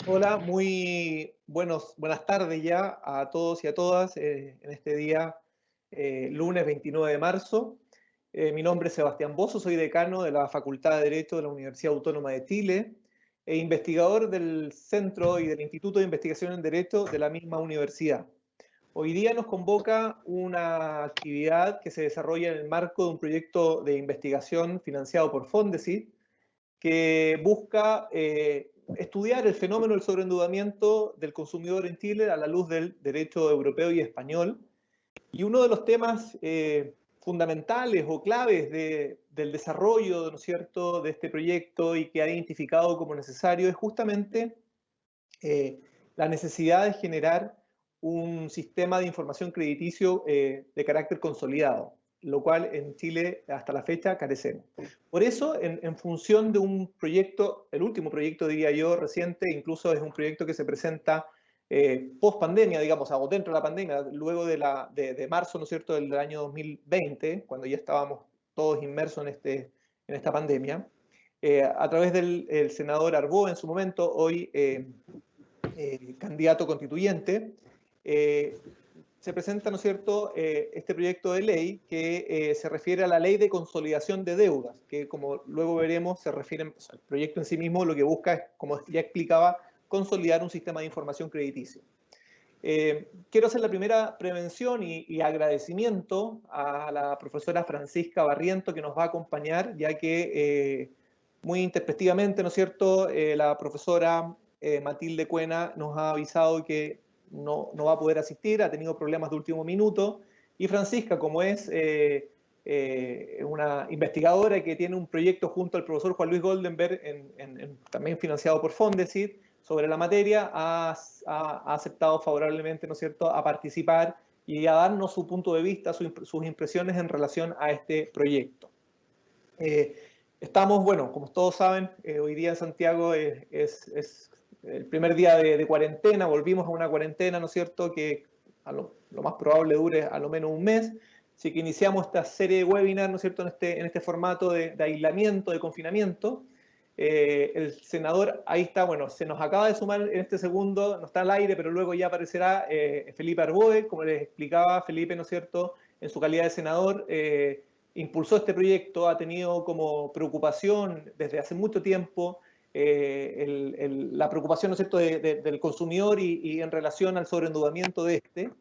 Hola, muy buenas tardes ya a todos y a todas en este día, lunes 29 de marzo. Mi nombre es Sebastián Bozo, soy decano de la Facultad de Derecho de la Universidad Autónoma de Chile e investigador del Centro y del Instituto de Investigación en Derecho de la misma universidad. Hoy día nos convoca una actividad que se desarrolla en el marco de un proyecto de investigación financiado por Fondesit, que busca estudiar el fenómeno del sobreendeudamiento del consumidor en Chile a la luz del derecho europeo y español. Y uno de los temas fundamentales o claves del desarrollo, ¿no es cierto?, de este proyecto y que ha identificado como necesario es justamente la necesidad de generar un sistema de información crediticio de carácter consolidado, lo cual en Chile hasta la fecha carecemos. Por eso, en función de un proyecto, el último proyecto diría yo reciente, incluso es un proyecto que se presenta post pandemia, digamos, o dentro de la pandemia, luego de marzo, ¿no es cierto?, del año 2020, cuando ya estábamos todos inmersos en esta pandemia, a través del senador Arbó en su momento, hoy candidato constituyente, se presenta, ¿no es cierto?, este proyecto de ley que se refiere a la ley de consolidación de deudas, que como luego veremos se refiere, o sea, el proyecto en sí mismo lo que busca es, como ya explicaba, consolidar un sistema de información crediticio. Quiero hacer la primera prevención y agradecimiento a la profesora Francisca Barriento que nos va a acompañar, ya que muy intempestivamente, ¿no es cierto?, la profesora Matilde Cuena nos ha avisado que no va a poder asistir, ha tenido problemas de último minuto, y Francisca, como es una investigadora que tiene un proyecto junto al profesor Juan Luis Goldenberg, también financiado por Fondesit, sobre la materia, ha aceptado favorablemente, ¿no es cierto?, a participar y a darnos su punto de vista, sus impresiones en relación a este proyecto. Estamos, bueno, como todos saben, hoy día en Santiago es el primer día de cuarentena, volvimos a una cuarentena, ¿no es cierto?, que lo más probable dure a lo menos un mes. Así que iniciamos esta serie de webinars, ¿no es cierto?, en este formato de aislamiento, de confinamiento. El senador, ahí está, bueno, se nos acaba de sumar en este segundo, no está al aire, pero luego ya aparecerá Felipe Arboe, como les explicaba Felipe, ¿no es cierto?, en su calidad de senador, impulsó este proyecto, ha tenido como preocupación desde hace mucho tiempo la preocupación, ¿no es cierto?, del consumidor y en relación al sobreendeudamiento de este,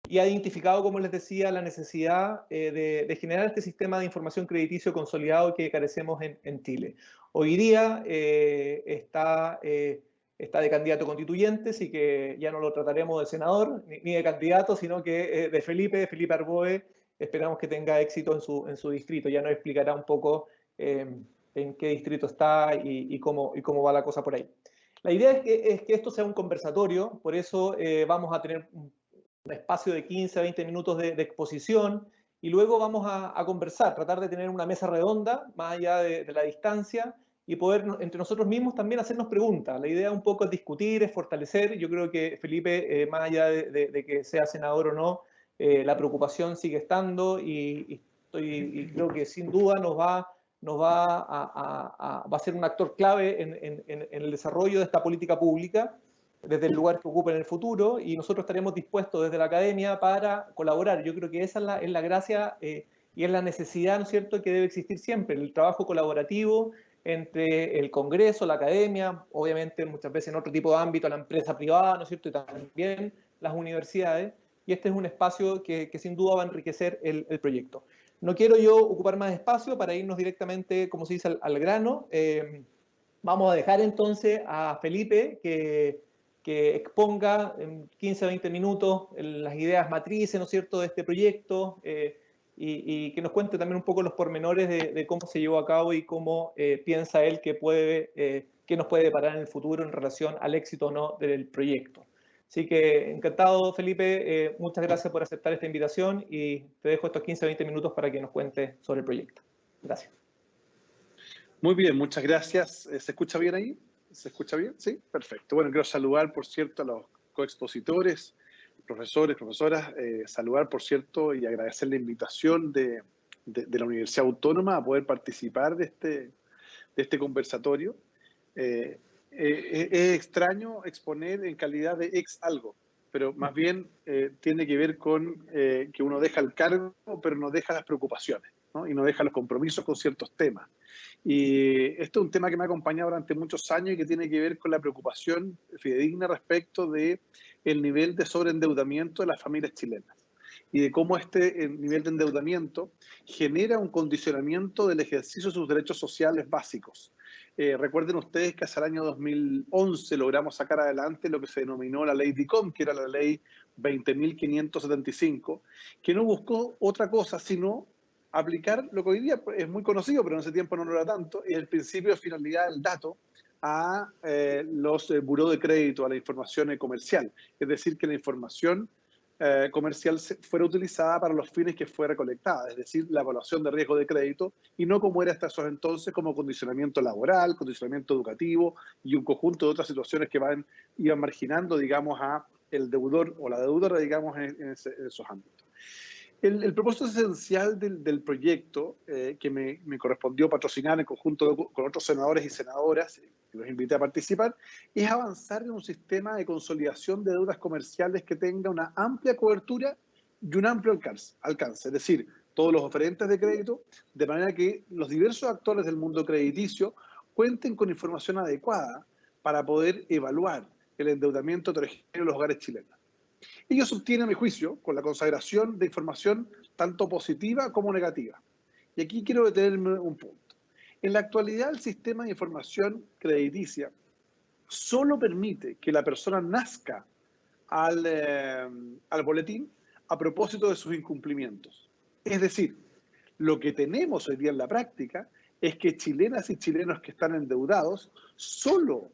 y ha identificado, como les decía, la necesidad de generar este sistema de información crediticio consolidado que carecemos en Chile. Hoy día está de candidato constituyente, así que ya no lo trataremos de senador ni de candidato, sino que de Felipe Arboe. Esperamos que tenga éxito en su distrito. Ya nos explicará un poco en qué distrito está y cómo va la cosa por ahí. La idea es que esto sea un conversatorio, por eso vamos a tener un espacio de 15 a 20 minutos de exposición y luego vamos a conversar, tratar de tener una mesa redonda, más allá de la distancia, y poder entre nosotros mismos también hacernos preguntas. La idea un poco es discutir, es fortalecer. Yo creo que Felipe, más allá de que sea senador o no, la preocupación sigue estando y creo que sin duda va a ser un actor clave en el desarrollo de esta política pública desde el lugar que ocupa en el futuro, y nosotros estaremos dispuestos desde la academia para colaborar. Yo creo que esa es la gracia y es la necesidad, ¿no es cierto?, que debe existir siempre, el trabajo colaborativo entre el Congreso, la academia, obviamente muchas veces en otro tipo de ámbito, la empresa privada, ¿no es cierto?, y también las universidades, y este es un espacio que sin duda va a enriquecer el proyecto. No quiero yo ocupar más espacio para irnos directamente, como se dice, al grano. Vamos a dejar entonces a Felipe que exponga en 15 a 20 minutos las ideas matrices, ¿no es cierto?, de este proyecto y que nos cuente también un poco los pormenores de cómo se llevó a cabo y cómo piensa él que nos puede deparar en el futuro en relación al éxito o no del proyecto. Así que encantado, Felipe, muchas gracias por aceptar esta invitación y te dejo estos 15 a 20 minutos para que nos cuentes sobre el proyecto. Gracias. Muy bien, muchas gracias. ¿Se escucha bien ahí? ¿Se escucha bien? Sí, perfecto. Bueno, quiero saludar, por cierto, a los coexpositores, profesores, profesoras, saludar, por cierto, y agradecer la invitación de la Universidad Autónoma a poder participar de este conversatorio. es extraño exponer en calidad de ex algo, pero más bien tiene que ver con que uno deja el cargo, pero no deja las preocupaciones, ¿no? Y no deja los compromisos con ciertos temas. Y esto es un tema que me ha acompañado durante muchos años y que tiene que ver con la preocupación fidedigna respecto de el nivel de sobreendeudamiento de las familias chilenas y de cómo este nivel de endeudamiento genera un condicionamiento del ejercicio de sus derechos sociales básicos. Recuerden ustedes que hacia el año 2011 logramos sacar adelante lo que se denominó la ley DICOM, que era la ley 20.575, que no buscó otra cosa sino aplicar lo que hoy día es muy conocido, pero en ese tiempo no lo era tanto, es el principio de finalidad del dato a los buró de crédito, a la información comercial. Es decir, que la información comercial fuera utilizada para los fines que fue recolectada, es decir, la evaluación de riesgo de crédito, y no como era hasta esos entonces, como condicionamiento laboral, condicionamiento educativo y un conjunto de otras situaciones que iban marginando, digamos, a el deudor o la deudora, digamos, en esos ámbitos. El propósito esencial del proyecto, que me correspondió patrocinar en conjunto con otros senadores y senadoras, que los invité a participar, es avanzar en un sistema de consolidación de deudas comerciales que tenga una amplia cobertura y un amplio alcance, es decir, todos los oferentes de crédito, de manera que los diversos actores del mundo crediticio cuenten con información adecuada para poder evaluar el endeudamiento heterogéneo de los hogares chilenos. Ellos obtienen, a mi juicio, con la consagración de información tanto positiva como negativa. Y aquí quiero detenerme un punto. En la actualidad, el sistema de información crediticia solo permite que la persona nazca al boletín a propósito de sus incumplimientos. Es decir, lo que tenemos hoy día en la práctica es que chilenas y chilenos que están endeudados solo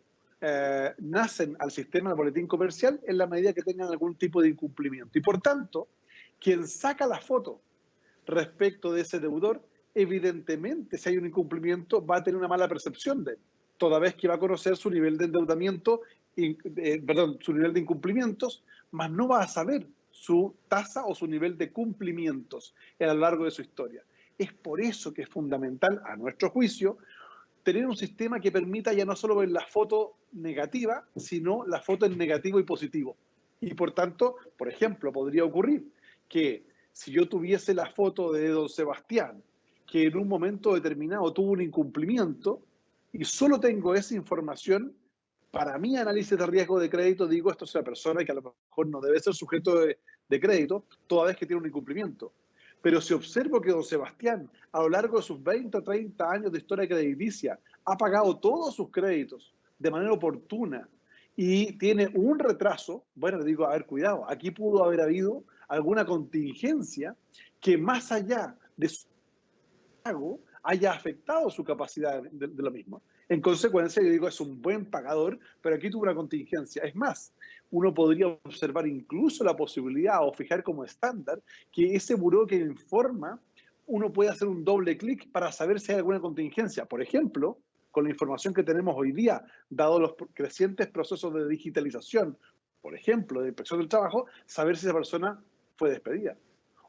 nacen al sistema del boletín comercial en la medida que tengan algún tipo de incumplimiento. Y por tanto, quien saca la foto respecto de ese deudor, evidentemente, si hay un incumplimiento, va a tener una mala percepción de él, toda vez que va a conocer su nivel de endeudamiento, su nivel de incumplimientos, mas no va a saber su tasa o su nivel de cumplimientos a lo largo de su historia. Es por eso que es fundamental, a nuestro juicio, tener un sistema que permita ya no solo ver la foto negativa, sino la foto en negativo y positivo. Y por tanto, por ejemplo, podría ocurrir que si yo tuviese la foto de don Sebastián, que en un momento determinado tuvo un incumplimiento, y solo tengo esa información, para mi análisis de riesgo de crédito, digo, esto es una persona que a lo mejor no debe ser sujeto de crédito, toda vez que tiene un incumplimiento. Pero si observo que don Sebastián, a lo largo de sus 20 o 30 años de historia crediticia, ha pagado todos sus créditos de manera oportuna y tiene un retraso, bueno, le digo, a ver, cuidado, aquí pudo haber habido alguna contingencia que más allá de su pago haya afectado su capacidad de lo mismo. En consecuencia, yo digo, es un buen pagador, pero aquí tuvo una contingencia. Es más, uno podría observar incluso la posibilidad o fijar como estándar que ese buró que informa, uno puede hacer un doble clic para saber si hay alguna contingencia. Por ejemplo, con la información que tenemos hoy día, dado los crecientes procesos de digitalización, por ejemplo, de inspección del trabajo, saber si esa persona fue despedida.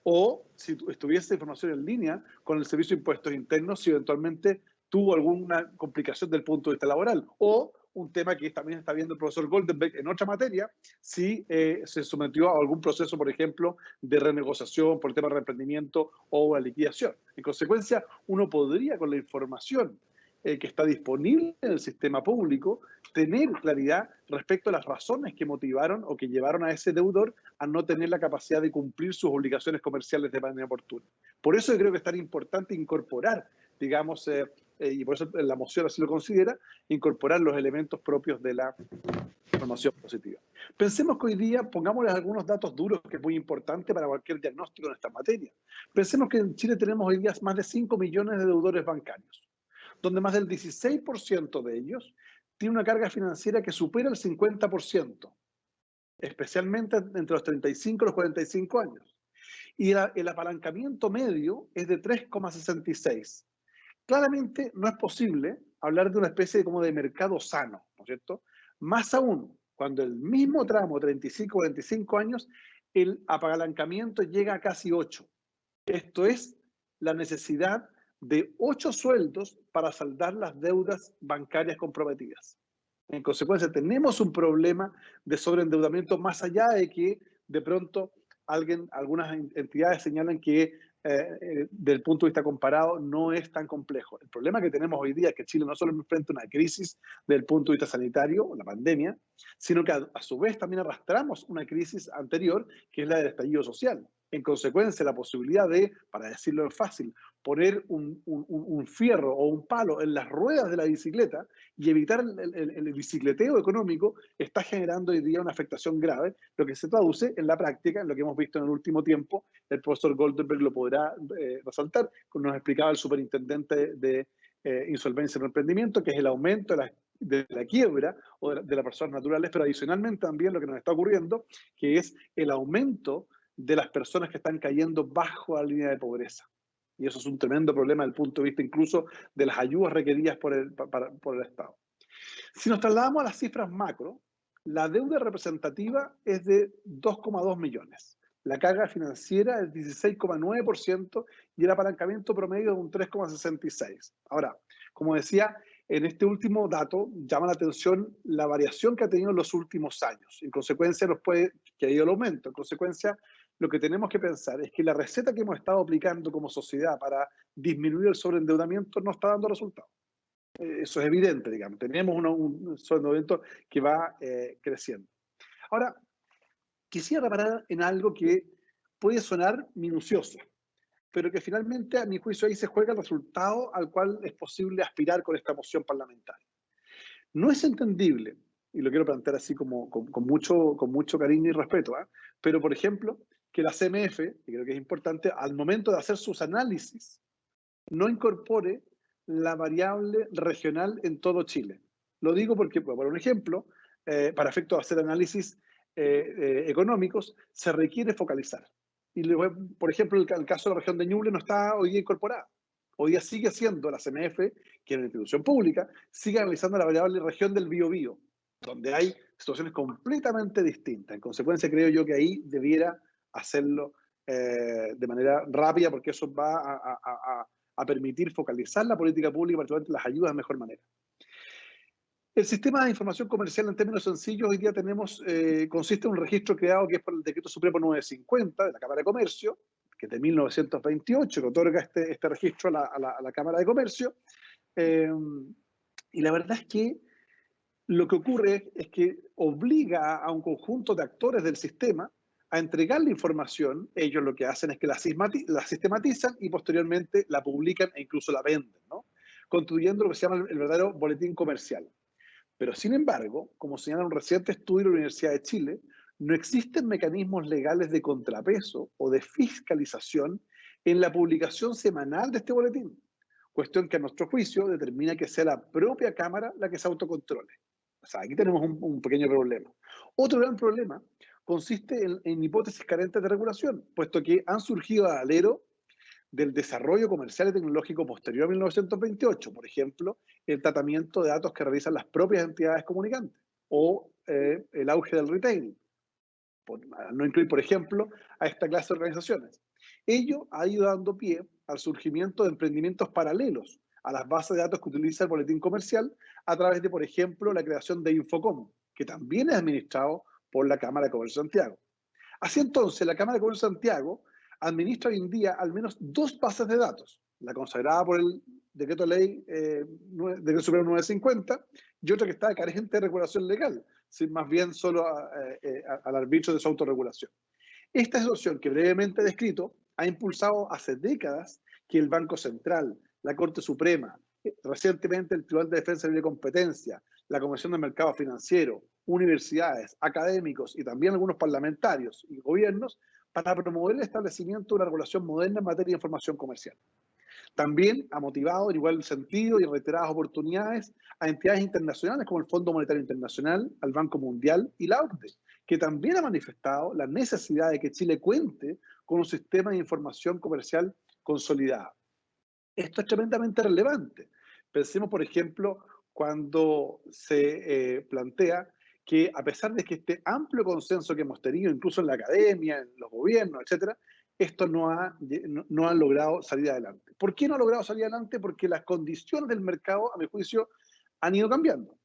O si estuviese información en línea con el Servicio de Impuestos Internos, si eventualmente tuvo alguna complicación del punto de vista laboral. O un tema que también está viendo el profesor Goldenberg en otra materia, si se sometió a algún proceso, por ejemplo, de renegociación por el tema de reemprendimiento o una liquidación. En consecuencia, uno podría, con la información que está disponible en el sistema público, tener claridad respecto a las razones que motivaron o que llevaron a ese deudor a no tener la capacidad de cumplir sus obligaciones comerciales de manera oportuna. Por eso yo creo que es tan importante incorporar, digamos, y por eso la moción así lo considera, incorporar los elementos propios de la información positiva. Pensemos que hoy día, pongámosles algunos datos duros, que es muy importante para cualquier diagnóstico en esta materia. Pensemos que en Chile tenemos hoy día más de 5 millones de deudores bancarios, donde más del 16% de ellos tiene una carga financiera que supera el 50%, especialmente entre los 35 y los 45 años. Y el apalancamiento medio es de 3,66. Claramente no es posible hablar de una especie como de mercado sano, ¿no es cierto? Más aún, cuando el mismo tramo, 35-45 años, el apalancamiento llega a casi 8. Esto es la necesidad de 8 sueldos para saldar las deudas bancarias comprometidas. En consecuencia, tenemos un problema de sobreendeudamiento más allá de que de pronto algunas entidades señalan que desde el punto de vista comparado no es tan complejo. El problema que tenemos hoy día es que Chile no solo enfrenta una crisis desde el punto de vista sanitario, la pandemia, sino que a su vez también arrastramos una crisis anterior, que es la del estallido social. En consecuencia, la posibilidad de, para decirlo fácil, poner un fierro o un palo en las ruedas de la bicicleta y evitar el bicicleteo económico está generando hoy día una afectación grave, lo que se traduce en la práctica, en lo que hemos visto en el último tiempo. El profesor Goldenberg lo podrá resaltar, nos explicaba el superintendente de insolvencia en emprendimiento, que es el aumento de la quiebra o de las personas naturales, pero adicionalmente también lo que nos está ocurriendo, que es el aumento de las personas que están cayendo bajo la línea de pobreza. Y eso es un tremendo problema desde el punto de vista incluso de las ayudas requeridas por el Estado. Si nos trasladamos a las cifras macro, la deuda representativa es de 2,2 millones. La carga financiera es 16,9% y el apalancamiento promedio es un 3,66. Ahora, como decía, en este último dato llama la atención la variación que ha tenido en los últimos años. En consecuencia, que ha ido el aumento. En consecuencia, lo que tenemos que pensar es que la receta que hemos estado aplicando como sociedad para disminuir el sobreendeudamiento no está dando resultados. Eso es evidente, digamos. Tenemos un sobreendeudamiento que va creciendo. Ahora, quisiera reparar en algo que puede sonar minucioso, pero que finalmente, a mi juicio, ahí se juega el resultado al cual es posible aspirar con esta moción parlamentaria. No es entendible, y lo quiero plantear así como con mucho cariño y respeto, pero por ejemplo, que la CMF, y creo que es importante, al momento de hacer sus análisis, no incorpore la variable regional en todo Chile. Lo digo porque, por un ejemplo, para efectos de hacer análisis económicos, se requiere focalizar. Y luego, por ejemplo, el caso de la región de Ñuble no está hoy día incorporada. Hoy día sigue siendo la CMF, que es una institución pública, sigue analizando la variable región del Biobío, donde hay situaciones completamente distintas. En consecuencia, creo yo que ahí debiera hacerlo de manera rápida, porque eso va a permitir focalizar la política pública, particularmente las ayudas de mejor manera. El sistema de información comercial, en términos sencillos, hoy día consiste en un registro creado que es por el Decreto Supremo 950 de la Cámara de Comercio, que es de 1928, que otorga este registro a la Cámara de Comercio. Y la verdad es que lo que ocurre es que obliga a un conjunto de actores del sistema a entregar la información. Ellos lo que hacen es que la sistematizan y posteriormente la publican e incluso la venden, ¿no? Constituyendo lo que se llama el verdadero boletín comercial. Pero sin embargo, como señala un reciente estudio de la Universidad de Chile, no existen mecanismos legales de contrapeso o de fiscalización en la publicación semanal de este boletín, cuestión que a nuestro juicio determina que sea la propia Cámara la que se autocontrole. O sea, aquí tenemos un pequeño problema. Otro gran problema consiste en hipótesis carentes de regulación, puesto que han surgido al alero del desarrollo comercial y tecnológico posterior a 1928, por ejemplo, el tratamiento de datos que realizan las propias entidades comunicantes o el auge del retail, no incluir, por ejemplo, a esta clase de organizaciones. Ello ha ido dando pie al surgimiento de emprendimientos paralelos a las bases de datos que utiliza el boletín comercial a través de, por ejemplo, la creación de Infocom, que también es administrado por la Cámara de Comercio de Santiago. Así entonces, la Cámara de Comercio de Santiago administra hoy en día al menos dos bases de datos, la consagrada por el Decreto Ley Decreto Supremo 950 y otra que está carente de regulación legal, más bien solo al arbitrio de su autorregulación. Esta situación que brevemente he descrito ha impulsado hace décadas que el Banco Central, la Corte Suprema, recientemente el Tribunal de Defensa de la Competencia, la Comisión de Mercado Financiero, universidades, académicos y también algunos parlamentarios y gobiernos para promover el establecimiento de una regulación moderna en materia de información comercial. También ha motivado en igual sentido y en reiteradas oportunidades a entidades internacionales como el Fondo Monetario Internacional, al Banco Mundial y la OCDE, que también ha manifestado la necesidad de que Chile cuente con un sistema de información comercial consolidado. Esto es tremendamente relevante. Pensemos, por ejemplo, cuando se plantea que a pesar de que este amplio consenso que hemos tenido, incluso en la academia, en los gobiernos, etcétera, esto no ha logrado salir adelante. ¿Por qué no ha logrado salir adelante? Porque las condiciones del mercado, a mi juicio, han ido cambiando.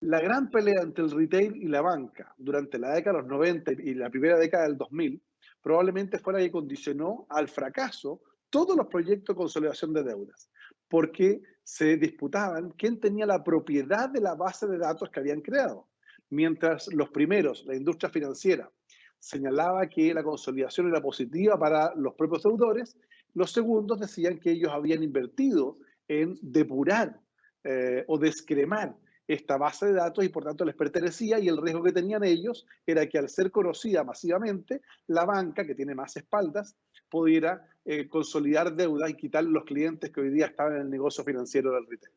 La gran pelea entre el retail y la banca durante la década de los 90 y la primera década del 2000 probablemente fue la que condicionó al fracaso todos los proyectos de consolidación de deudas, porque se disputaban quién tenía la propiedad de la base de datos que habían creado. Mientras los primeros, la industria financiera, señalaba que la consolidación era positiva para los propios deudores, los segundos decían que ellos habían invertido en depurar o descremar esta base de datos y por tanto les pertenecía, y el riesgo que tenían ellos era que al ser conocida masivamente, la banca, que tiene más espaldas, pudiera consolidar deudas y quitar los clientes que hoy día estaban en el negocio financiero del retail.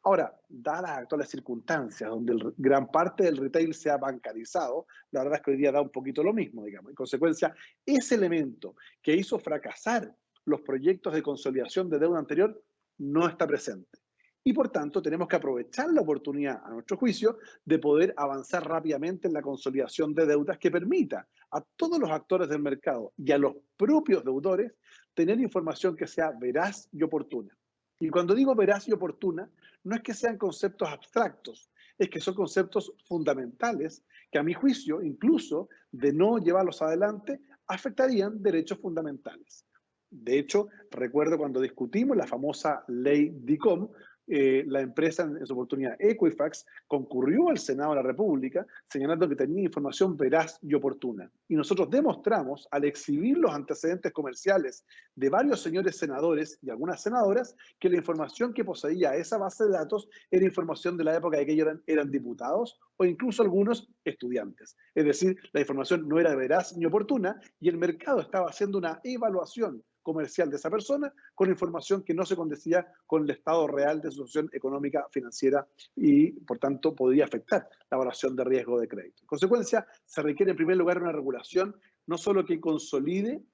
Ahora, dadas las actuales circunstancias, donde gran parte del retail se ha bancarizado, la verdad es que hoy día da un poquito lo mismo, digamos. En consecuencia, ese elemento que hizo fracasar los proyectos de consolidación de deuda anterior no está presente. Y por tanto, tenemos que aprovechar la oportunidad, a nuestro juicio, de poder avanzar rápidamente en la consolidación de deudas que permita a todos los actores del mercado y a los propios deudores tener información que sea veraz y oportuna. Y cuando digo veraz y oportuna, no es que sean conceptos abstractos, es que son conceptos fundamentales que, a mi juicio, incluso de no llevarlos adelante, afectarían derechos fundamentales. De hecho, recuerdo cuando discutimos la famosa ley DICOM, la empresa en su oportunidad Equifax concurrió al Senado de la República señalando que tenía información veraz y oportuna. Y nosotros demostramos, al exhibir los antecedentes comerciales de varios señores senadores y algunas senadoras, que la información que poseía esa base de datos era información de la época de que ellos eran diputados o incluso algunos estudiantes. Es decir, la información no era veraz ni oportuna y el mercado estaba haciendo una evaluación comercial de esa persona con información que no se condecía con el estado real de su situación económica, financiera y, por tanto, podría afectar la evaluación de riesgo de crédito. En consecuencia, se requiere en primer lugar una regulación no solo que consolide,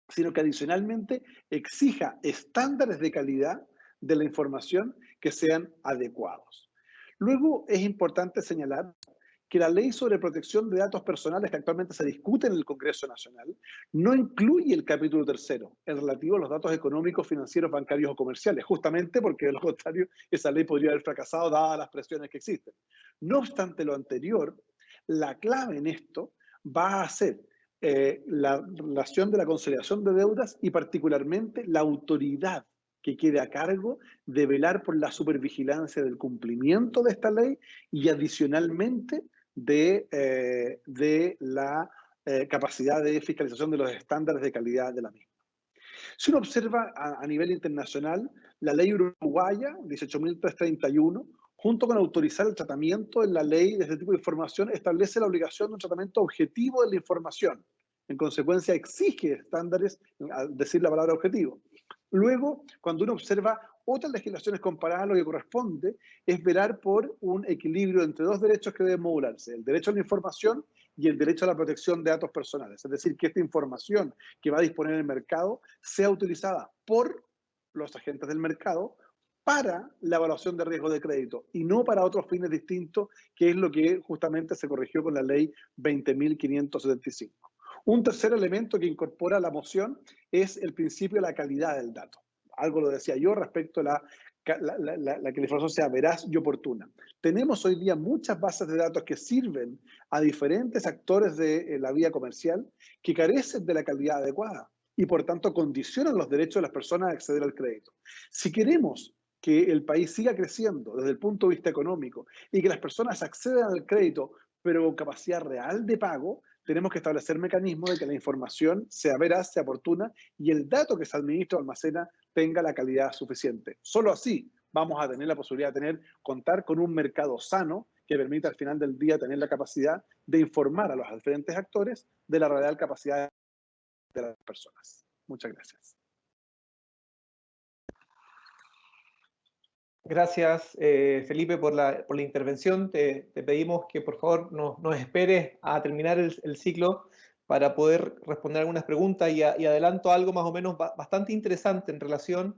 sino que adicionalmente exija estándares de calidad de la información que sean adecuados. Luego, es importante señalar que la ley sobre protección de datos personales que actualmente se discute en el Congreso Nacional no incluye el capítulo tercero, el relativo a los datos económicos, financieros, bancarios o comerciales, justamente porque de lo contrario esa ley podría haber fracasado dadas las presiones que existen. No obstante lo anterior, la clave en esto va a ser la relación de la conciliación de deudas y particularmente la autoridad que quede a cargo de velar por la supervigilancia del cumplimiento de esta ley y adicionalmente de la capacidad de fiscalización de los estándares de calidad de la misma. Si uno observa a nivel internacional, la ley uruguaya 18.331, junto con autorizar el tratamiento en la ley de este tipo de información, establece la obligación de un tratamiento objetivo de la información. En consecuencia, exige estándares, al decir la palabra objetivo. Luego, cuando uno observa otras legislaciones comparadas, lo que corresponde es velar por un equilibrio entre dos derechos que deben modularse: el derecho a la información y el derecho a la protección de datos personales. Es decir, que esta información que va a disponer el mercado sea utilizada por los agentes del mercado para la evaluación de riesgo de crédito y no para otros fines distintos, que es lo que justamente se corrigió con la ley 20.575. Un tercer elemento que incorpora la moción es el principio de la calidad del dato. Algo lo decía yo respecto a la que la información sea veraz y oportuna. Tenemos hoy día muchas bases de datos que sirven a diferentes actores de la vía comercial que carecen de la calidad adecuada y por tanto condicionan los derechos de las personas a acceder al crédito. Si queremos que el país siga creciendo desde el punto de vista económico y que las personas accedan al crédito pero con capacidad real de pago, tenemos que establecer mecanismos de que la información sea veraz, sea oportuna y el dato que se administra o almacena tenga la calidad suficiente. Solo así vamos a tener la posibilidad de contar con un mercado sano que permita al final del día tener la capacidad de informar a los diferentes actores de la real capacidad de las personas. Muchas gracias. Gracias, Felipe, por la intervención. Te pedimos que por favor nos esperes a terminar el ciclo para poder responder algunas preguntas y adelanto algo más o menos bastante interesante en relación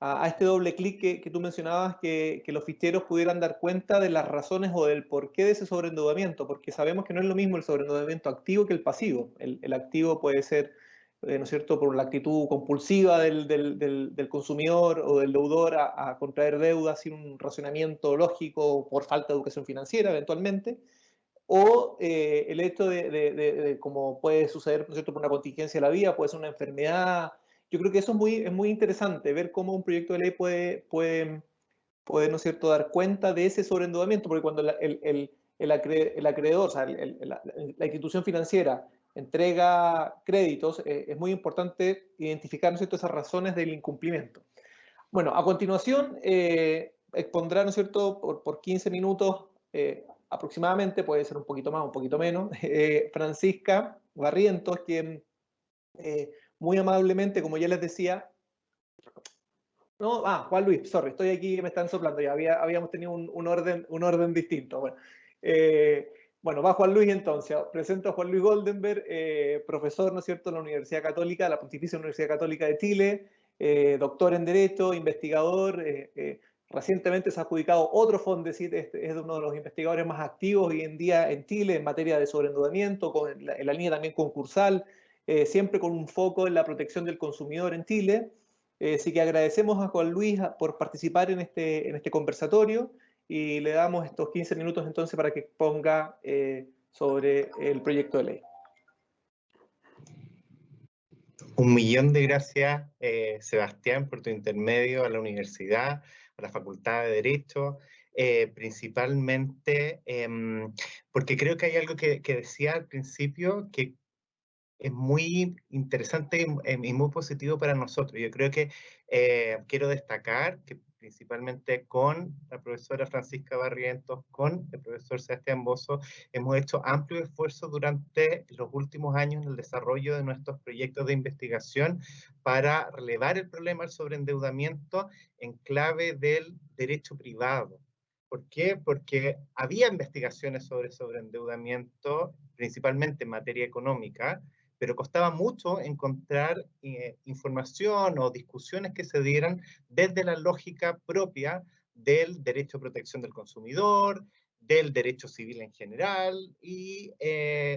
a este doble clic que tú mencionabas, que los ficheros pudieran dar cuenta de las razones o del porqué de ese sobreendeudamiento, porque sabemos que no es lo mismo el sobreendeudamiento activo que el pasivo. El activo puede ser ¿no es cierto?, por la actitud compulsiva del consumidor o del deudor a contraer deuda sin un razonamiento lógico por falta de educación financiera eventualmente, o el hecho de como puede suceder, ¿no es cierto?, por una contingencia de la vida, puede ser una enfermedad. Yo creo que eso es muy interesante, ver cómo un proyecto de ley puede, ¿no es cierto?, dar cuenta de ese sobreendeudamiento, porque cuando el acreedor, o sea, la institución financiera entrega créditos, es muy importante identificar, ¿no es cierto?, esas razones del incumplimiento. Bueno, a continuación expondrá, ¿no es cierto?, por 15 minutos aproximadamente, puede ser un poquito más, un poquito menos, Francisca Barrientos, quien muy amablemente, como ya les decía, no, Juan Luis, sorry, estoy aquí, me están soplando, ya habíamos tenido un orden distinto. Bueno, va Juan Luis entonces, presento a Juan Luis Goldenberg, profesor, ¿no es cierto?, en la Universidad Católica, la Pontificia Universidad Católica de Chile, doctor en Derecho, investigador, recientemente se ha adjudicado otro Fondesit, es uno de los investigadores más activos hoy en día en Chile en materia de sobreendeudamiento, en la línea también concursal, siempre con un foco en la protección del consumidor en Chile. Así que agradecemos a Juan Luis por participar en este conversatorio y le damos estos 15 minutos entonces para que exponga sobre el proyecto de ley. Un millón de gracias, Sebastián, por tu intermedio a la universidad, a la Facultad de Derecho, principalmente porque creo que hay algo que decía al principio que es muy interesante y muy positivo para nosotros. Yo creo que quiero destacar que principalmente con la profesora Francisca Barrientos, con el profesor Sebastián Bozo, hemos hecho amplio esfuerzo durante los últimos años en el desarrollo de nuestros proyectos de investigación para relevar el problema del sobreendeudamiento en clave del derecho privado. ¿Por qué? Porque había investigaciones sobre sobreendeudamiento, principalmente en materia económica, pero costaba mucho encontrar información o discusiones que se dieran desde la lógica propia del derecho a protección del consumidor, del derecho civil en general, y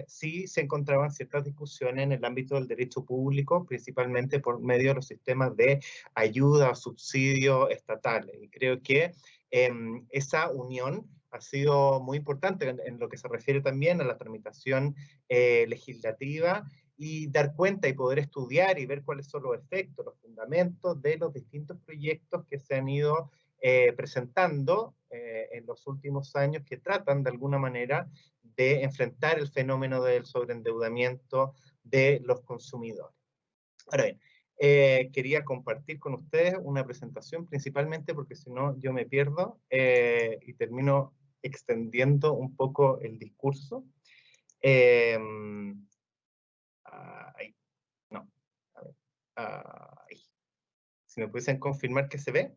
sí se encontraban ciertas discusiones en el ámbito del derecho público, principalmente por medio de los sistemas de ayuda o subsidio estatales. Y creo que esa unión ha sido muy importante en lo que se refiere también a la tramitación legislativa, y dar cuenta y poder estudiar y ver cuáles son los efectos, los fundamentos de los distintos proyectos que se han ido presentando en los últimos años, que tratan de alguna manera de enfrentar el fenómeno del sobreendeudamiento de los consumidores. Ahora bien, quería compartir con ustedes una presentación, principalmente porque si no yo me pierdo y termino extendiendo un poco el discurso. Ahí, no, a ver, ahí. Si me pudiesen confirmar que se ve.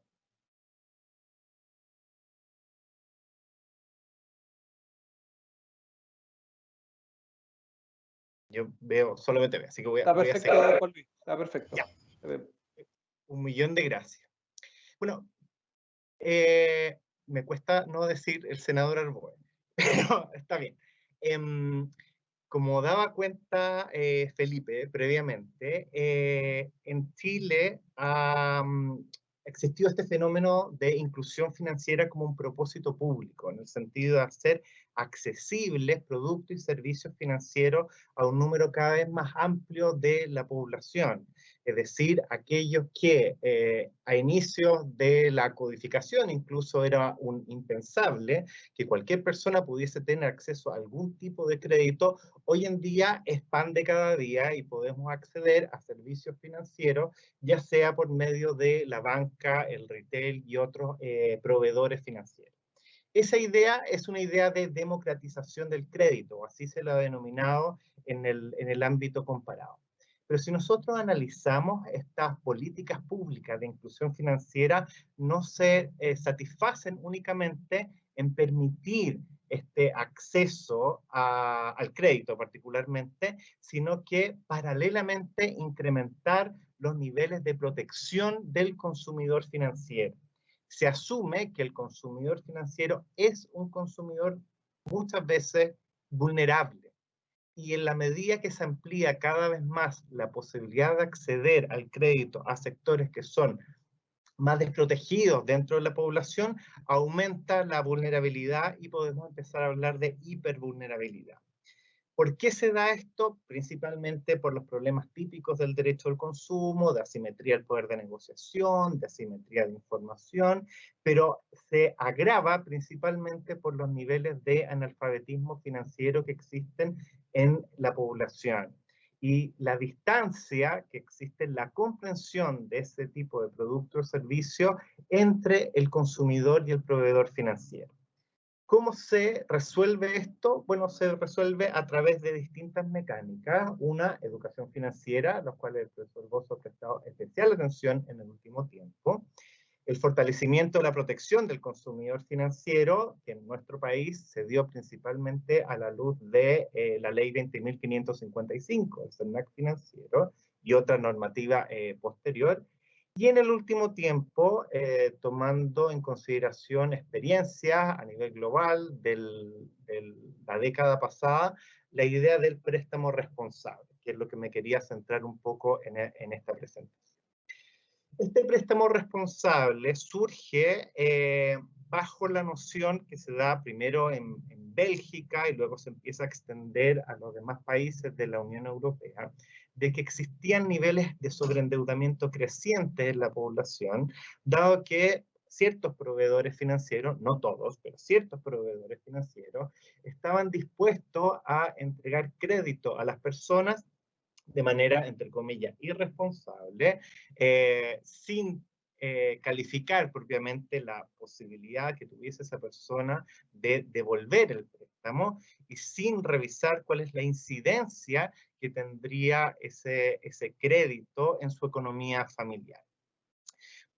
Yo veo, solamente veo, así que voy a perfecto, seguir. Juan Luis, está perfecto. Ya. Un millón de gracias. Bueno, me cuesta no decir el senador Arboe, pero está bien. Como daba cuenta Felipe previamente, en Chile ha existido este fenómeno de inclusión financiera como un propósito público, en el sentido de hacer accesibles productos y servicios financieros a un número cada vez más amplio de la población. Es decir, aquellos que a inicios de la codificación incluso era un impensable que cualquier persona pudiese tener acceso a algún tipo de crédito, hoy en día es pan de cada día y podemos acceder a servicios financieros, ya sea por medio de la banca, el retail y otros proveedores financieros. Esa idea es una idea de democratización del crédito, así se lo ha denominado en el ámbito comparado. Pero si nosotros analizamos estas políticas públicas de inclusión financiera, no se satisfacen únicamente en permitir este acceso al crédito particularmente, sino que paralelamente incrementar los niveles de protección del consumidor financiero. Se asume que el consumidor financiero es un consumidor muchas veces vulnerable, y en la medida que se amplía cada vez más la posibilidad de acceder al crédito a sectores que son más desprotegidos dentro de la población, aumenta la vulnerabilidad y podemos empezar a hablar de hipervulnerabilidad. ¿Por qué se da esto? Principalmente por los problemas típicos del derecho al consumo, de asimetría del poder de negociación, de asimetría de información, pero se agrava principalmente por los niveles de analfabetismo financiero que existen en la población. Y la distancia que existe en la comprensión de ese tipo de producto o servicio entre el consumidor y el proveedor financiero. ¿Cómo se resuelve esto? Bueno, se resuelve a través de distintas mecánicas. Una, educación financiera, a las cuales el profesor Bosso ha prestado especial atención en el último tiempo. El fortalecimiento de la protección del consumidor financiero, que en nuestro país se dio principalmente a la luz de la ley 20.555, el CERNAC financiero, y otra normativa posterior. Y en el último tiempo, tomando en consideración experiencias a nivel global de la década pasada, la idea del préstamo responsable, que es lo que me quería centrar un poco en esta presentación. Este préstamo responsable surge bajo la noción que se da primero en Bélgica y luego se empieza a extender a los demás países de la Unión Europea, de que existían niveles de sobreendeudamiento crecientes en la población, dado que ciertos proveedores financieros, no todos, pero ciertos proveedores financieros, estaban dispuestos a entregar crédito a las personas de manera, entre comillas, irresponsable, sin calificar propiamente la posibilidad que tuviese esa persona de devolver el préstamo y sin revisar cuál es la incidencia que tendría ese crédito en su economía familiar.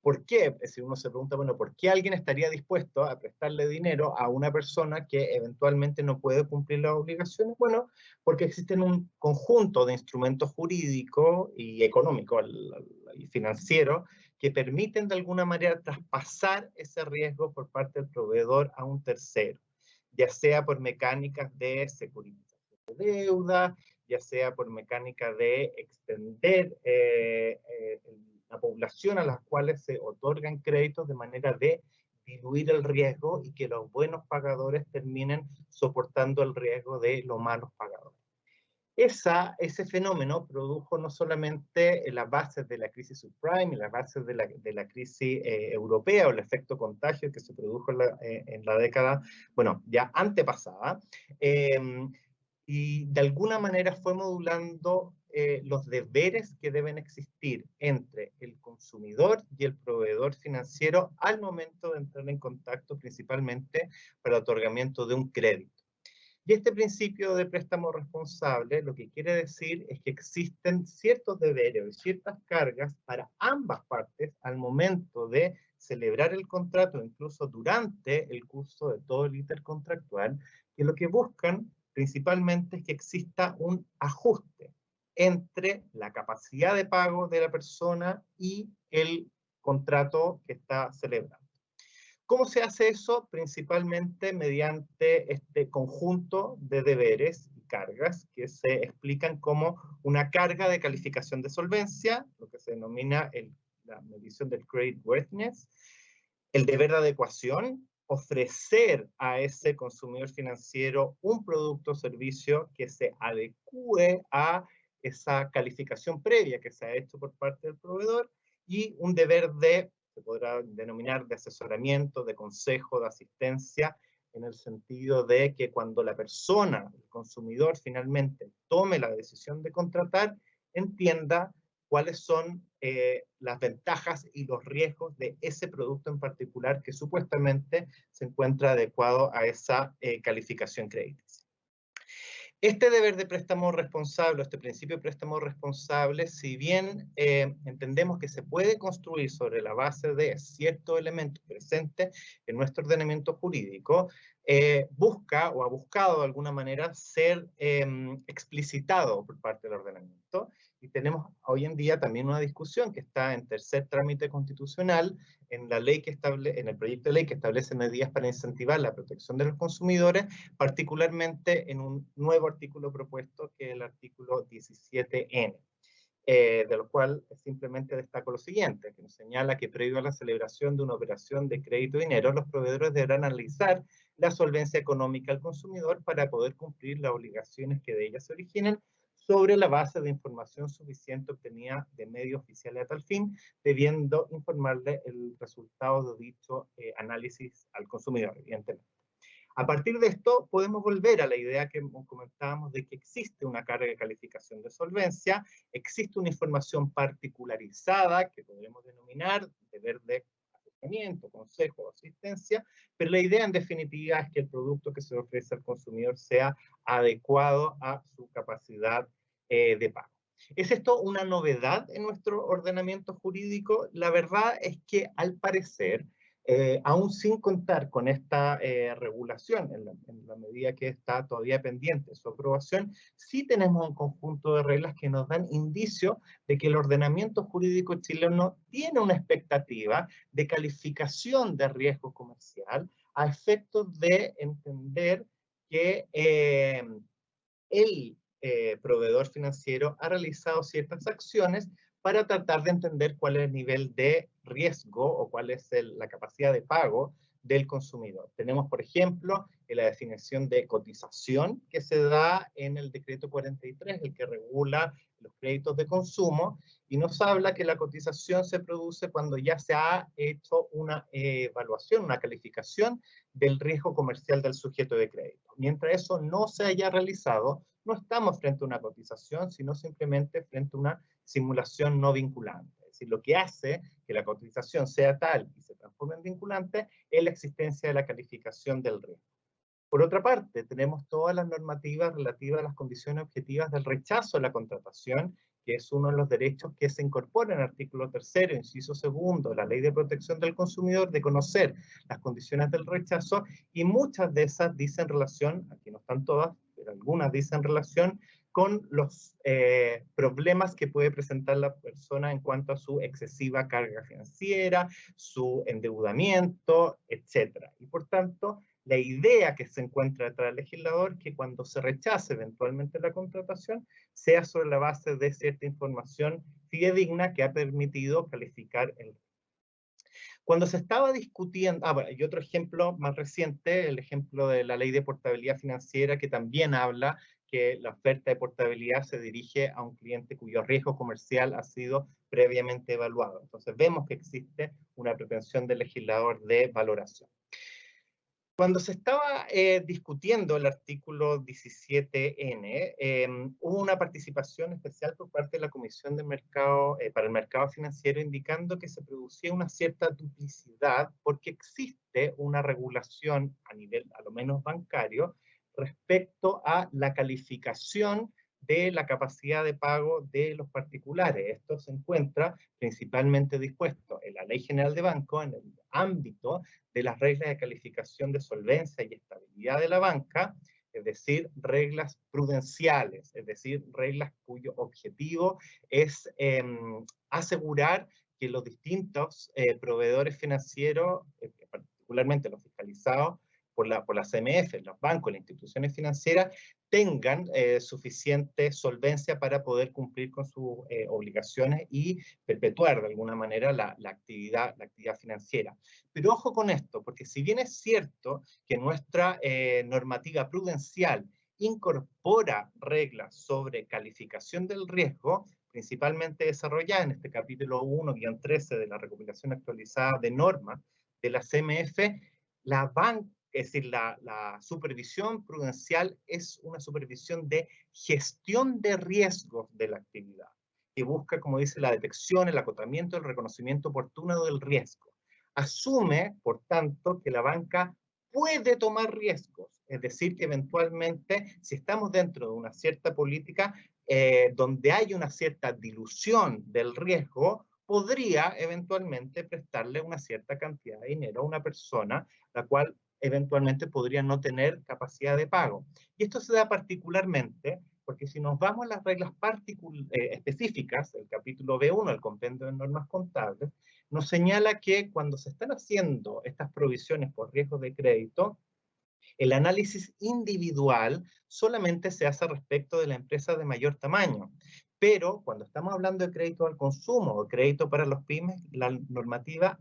¿Por qué? Si uno se pregunta, bueno, ¿por qué alguien estaría dispuesto a prestarle dinero a una persona que eventualmente no puede cumplir las obligaciones? Bueno, porque existen un conjunto de instrumentos jurídicos y económicos y financieros que permiten de alguna manera traspasar ese riesgo por parte del proveedor a un tercero, ya sea por mecánicas de securitización de deuda, ya sea por mecánicas de extender la población a las cuales se otorgan créditos de manera de diluir el riesgo y que los buenos pagadores terminen soportando el riesgo de los malos pagadores. Ese fenómeno produjo no solamente las bases de la crisis subprime y las bases de la crisis europea o el efecto contagio que se produjo en la década, bueno, ya antepasada, y de alguna manera fue modulando los deberes que deben existir entre el consumidor y el proveedor financiero al momento de entrar en contacto principalmente para el otorgamiento de un crédito. Y este principio de préstamo responsable lo que quiere decir es que existen ciertos deberes y ciertas cargas para ambas partes al momento de celebrar el contrato, incluso durante el curso de todo el intercontractual, que lo que buscan principalmente es que exista un ajuste entre la capacidad de pago de la persona y el contrato que está celebrando. ¿Cómo se hace eso? Principalmente mediante este conjunto de deberes y cargas que se explican como una carga de calificación de solvencia, lo que se denomina la medición del creditworthiness, el deber de adecuación, ofrecer a ese consumidor financiero un producto o servicio que se adecue a esa calificación previa que se ha hecho por parte del proveedor, y un deber se podrá denominar de asesoramiento, de consejo, de asistencia, en el sentido de que cuando la persona, el consumidor, finalmente tome la decisión de contratar, entienda cuáles son las ventajas y los riesgos de ese producto en particular que supuestamente se encuentra adecuado a esa calificación crediticia. Este deber de préstamo responsable, este principio de préstamo responsable, si bien entendemos que se puede construir sobre la base de ciertos elementos presentes en nuestro ordenamiento jurídico, busca o ha buscado de alguna manera ser explicitado por parte del ordenamiento, Y tenemos hoy en día también una discusión que está en tercer trámite constitucional en la ley en el proyecto de ley que establece medidas para incentivar la protección de los consumidores, particularmente en un nuevo artículo propuesto que es el artículo 17N. De lo cual simplemente destaco lo siguiente, que nos señala que previo a la celebración de una operación de crédito de dinero, los proveedores deberán analizar la solvencia económica del consumidor para poder cumplir las obligaciones que de ella se originen sobre la base de información suficiente obtenida de medios oficiales a tal fin, debiendo informarle el resultado de dicho análisis al consumidor, evidentemente. A partir de esto, podemos volver a la idea que comentábamos de que existe una carga de calificación de solvencia, existe una información particularizada que podemos denominar deber de asesoramiento, consejo o asistencia, pero la idea en definitiva es que el producto que se ofrece al consumidor sea adecuado a su capacidad de pago. ¿Es esto una novedad en nuestro ordenamiento jurídico? La verdad es que al parecer, aún sin contar con esta regulación, en la medida que está todavía pendiente su aprobación, sí tenemos un conjunto de reglas que nos dan indicio de que el ordenamiento jurídico chileno tiene una expectativa de calificación de riesgo comercial a efectos de entender que el proveedor financiero ha realizado ciertas acciones para tratar de entender cuál es el nivel de riesgo o cuál es la capacidad de pago del consumidor. Tenemos, por ejemplo, la definición de cotización que se da en el decreto 43, el que regula los créditos de consumo, y nos habla que la cotización se produce cuando ya se ha hecho una evaluación, una calificación del riesgo comercial del sujeto de crédito. Mientras eso no se haya realizado, no estamos frente a una cotización, sino simplemente frente a una simulación no vinculante. Es decir, lo que hace que la cotización sea tal y se transforme en vinculante es la existencia de la calificación del riesgo. Por otra parte, tenemos todas las normativas relativas a las condiciones objetivas del rechazo a la contratación, que es uno de los derechos que se incorpora en el artículo 3º, inciso 2, de la Ley de Protección del Consumidor, de conocer las condiciones del rechazo, y muchas de esas dicen relación, aquí no están todas, pero algunas dicen relación con los problemas que puede presentar la persona en cuanto a su excesiva carga financiera, su endeudamiento, etc. Y por tanto, la idea que se encuentra detrás del legislador es que cuando se rechace eventualmente la contratación, sea sobre la base de cierta información fidedigna que ha permitido calificar el riesgo. Cuando se estaba discutiendo, bueno, y otro ejemplo más reciente, el ejemplo de la ley de portabilidad financiera, que también habla que la oferta de portabilidad se dirige a un cliente cuyo riesgo comercial ha sido previamente evaluado. Entonces vemos que existe una pretensión del legislador de valoración. Cuando se estaba discutiendo el artículo 17N, hubo una participación especial por parte de la Comisión de Mercado, para el Mercado Financiero, indicando que se producía una cierta duplicidad porque existe una regulación a nivel, a lo menos bancario, respecto a la calificación de la capacidad de pago de los particulares. Esto se encuentra principalmente dispuesto en la Ley General de Banco, en el ámbito de las reglas de calificación de solvencia y estabilidad de la banca, es decir, reglas prudenciales, es decir, reglas cuyo objetivo es asegurar que los distintos proveedores financieros, particularmente los fiscalizados por la CMF, los bancos, las instituciones financieras, tengan suficiente solvencia para poder cumplir con sus obligaciones y perpetuar de alguna manera la actividad financiera. Pero ojo con esto, porque si bien es cierto que nuestra normativa prudencial incorpora reglas sobre calificación del riesgo, principalmente desarrollada en este capítulo 1-13 de la recopilación actualizada de normas de la CMF, es decir, la supervisión prudencial es una supervisión de gestión de riesgos de la actividad, que busca, como dice, la detección, el acotamiento, el reconocimiento oportuno del riesgo. Asume, por tanto, que la banca puede tomar riesgos, es decir, que eventualmente, si estamos dentro de una cierta política donde hay una cierta dilución del riesgo, podría eventualmente prestarle una cierta cantidad de dinero a una persona, la cual eventualmente podría no tener capacidad de pago. Y esto se da particularmente Porque si nos vamos a las reglas específicas, el capítulo B1 del Compendio de Normas Contables, nos señala que cuando se están haciendo estas provisiones por riesgo de crédito, el análisis individual solamente se hace respecto de la empresa de mayor tamaño. Pero cuando estamos hablando de crédito al consumo o crédito para los pymes, la normativa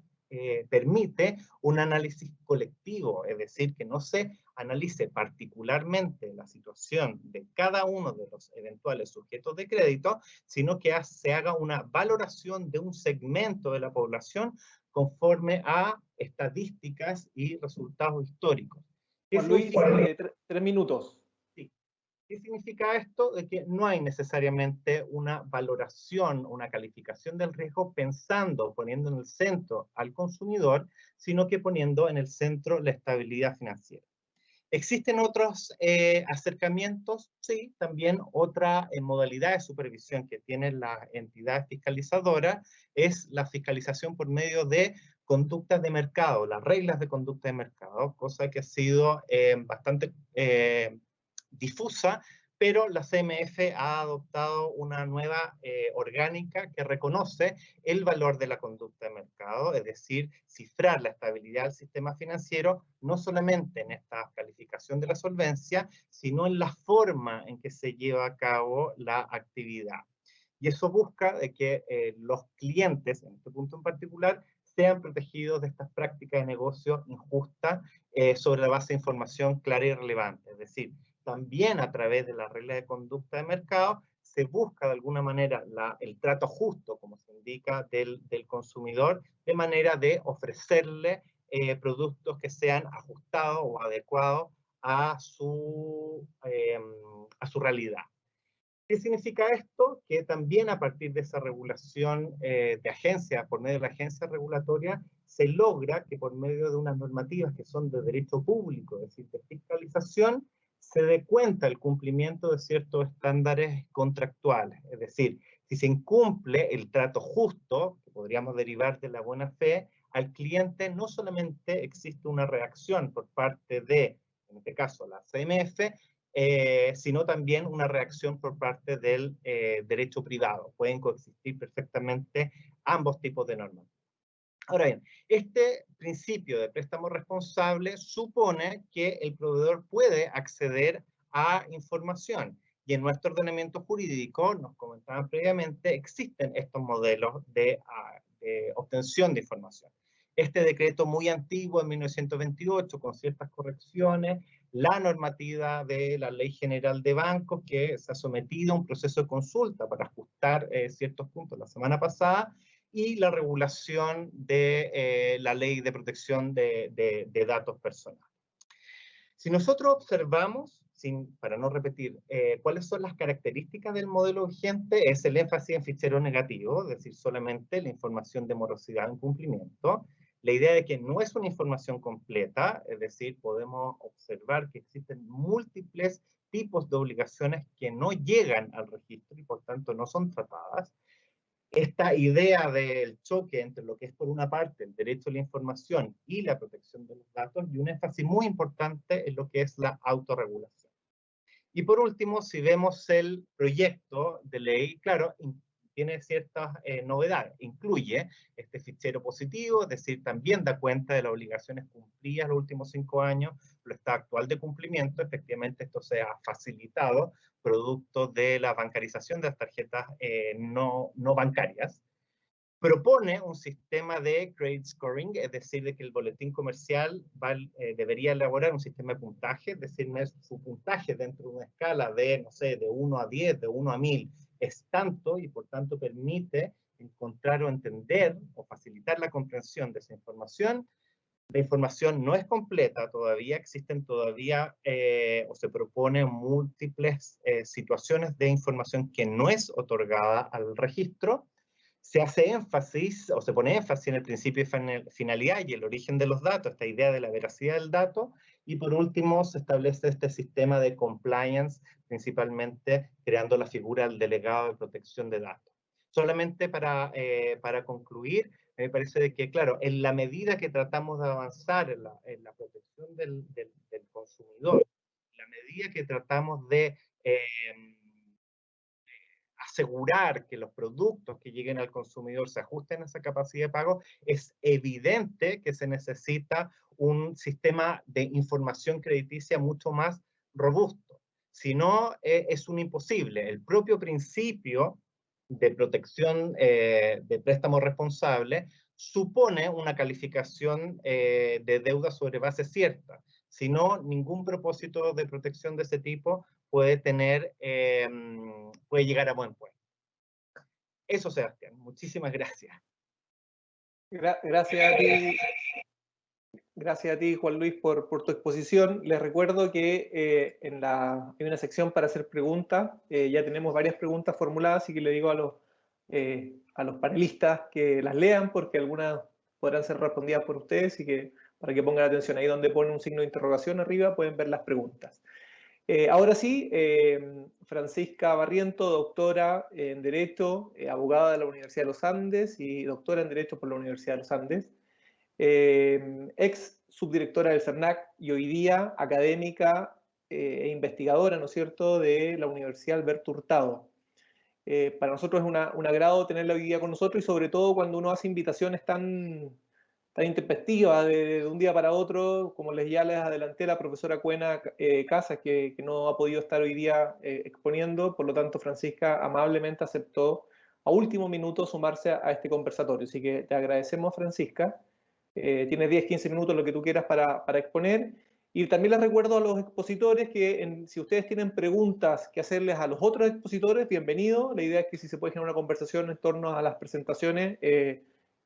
permite un análisis colectivo, es decir, que no se analice particularmente la situación de cada uno de los eventuales sujetos de crédito, sino que se haga una valoración de un segmento de la población conforme a estadísticas y resultados históricos. Juan Luis, 3 minutos. Sí. ¿Qué significa esto? De que no hay necesariamente una valoración, una calificación del riesgo pensando, poniendo en el centro al consumidor, sino que poniendo en el centro la estabilidad financiera. ¿Existen otros acercamientos? Sí, también otra modalidad de supervisión que tiene la entidad fiscalizadora es la fiscalización por medio de conductas de mercado, las reglas de conducta de mercado, cosa que ha sido bastante difusa, pero la CMF ha adoptado una nueva orgánica que reconoce el valor de la conducta de mercado, es decir, cifrar la estabilidad del sistema financiero, no solamente en esta calificación de la solvencia, sino en la forma en que se lleva a cabo la actividad. Y eso busca de que los clientes, en este punto en particular, sean protegidos de estas prácticas de negocio injustas sobre la base de información clara y relevante. Es decir, también a través de la regla de conducta de mercado se busca de alguna manera el trato justo, como se indica, del consumidor, de manera de ofrecerle productos que sean ajustados o adecuados a su realidad. ¿Qué significa esto? Que también a partir de esa regulación de agencia, por medio de la agencia regulatoria, se logra que por medio de unas normativas que son de derecho público, es decir, de fiscalización, se dé cuenta el cumplimiento de ciertos estándares contractuales. Es decir, si se incumple el trato justo, que podríamos derivar de la buena fe, al cliente no solamente existe una reacción por parte de, en este caso, la CMF, sino también una reacción por parte del derecho privado. Pueden coexistir perfectamente ambos tipos de normas. Ahora bien, este principio de préstamo responsable supone que el proveedor puede acceder a información. Y en nuestro ordenamiento jurídico, nos comentaban previamente, existen estos modelos de obtención de información. Este decreto muy antiguo, en 1928, con ciertas correcciones, la normativa de la Ley General de Bancos, que se ha sometido a un proceso de consulta para ajustar ciertos puntos la semana pasada, y la regulación de la Ley de Protección de Datos Personales. Si nosotros observamos, para no repetir, cuáles son las características del modelo vigente, es el énfasis en fichero negativo, es decir, solamente la información de morosidad en cumplimiento. La idea de que no es una información completa, es decir, podemos observar que existen múltiples tipos de obligaciones que no llegan al registro y por tanto no son tratadas. Esta idea del choque entre lo que es por una parte el derecho a la información y la protección de los datos, y un énfasis muy importante en lo que es la autorregulación. Y por último, si vemos el proyecto de ley, claro, tiene ciertas novedades. Incluye este fichero positivo, es decir, también da cuenta de las obligaciones cumplidas los últimos 5 años, el estado actual de cumplimiento. Efectivamente, esto se ha facilitado producto de la bancarización de las tarjetas no bancarias. Propone un sistema de credit scoring, es decir, de que el boletín comercial debería elaborar un sistema de puntaje, es decir, su puntaje dentro de una escala de, no sé, de 1 a 10, de 1 a 1000, es tanto y por tanto permite encontrar o entender o facilitar la comprensión de esa información. La información no es completa todavía, existen todavía o se proponen múltiples situaciones de información que no es otorgada al registro. Se hace énfasis o se pone énfasis en el principio de finalidad y el origen de los datos, esta idea de la veracidad del dato, y por último se establece este sistema de compliance, principalmente creando la figura del delegado de protección de datos. Solamente para concluir, me parece de que, claro, en la medida que tratamos de avanzar en la protección del consumidor, en la medida que tratamos de asegurar que los productos que lleguen al consumidor se ajusten a esa capacidad de pago, es evidente que se necesita un sistema de información crediticia mucho más robusto. Si no, es un imposible. El propio principio de protección de préstamo responsable supone una calificación de deuda sobre base cierta. Si no, ningún propósito de protección de ese tipo puede llegar a buen puerto. Eso, Sebastián. Muchísimas gracias. Gracias a ti. Gracias a ti, Juan Luis, por tu exposición. Les recuerdo que hay una sección para hacer preguntas. Ya tenemos varias preguntas formuladas, así que le digo a los panelistas que las lean, porque algunas podrán ser respondidas por ustedes, y que para que pongan atención ahí donde pone un signo de interrogación arriba, pueden ver las preguntas. Ahora sí, Francisca Barriento, doctora en Derecho, abogada de la Universidad de los Andes y doctora en Derecho por la Universidad de los Andes. Ex subdirectora del CERNAC y hoy día académica e investigadora, ¿no es cierto?, de la Universidad Alberto Hurtado. Para nosotros es un agrado tenerla hoy día con nosotros, y sobre todo cuando uno hace invitaciones tan intempestivas de un día para otro, como ya les adelanté, la profesora Cuena Casas, que no ha podido estar hoy día exponiendo. Por lo tanto, Francisca amablemente aceptó a último minuto sumarse a este conversatorio. Así que te agradecemos, Francisca. Tienes 10-15 minutos, lo que tú quieras, para exponer. Y también les recuerdo a los expositores que si ustedes tienen preguntas que hacerles a los otros expositores, bienvenido. La idea es que si se puede generar una conversación en torno a las presentaciones,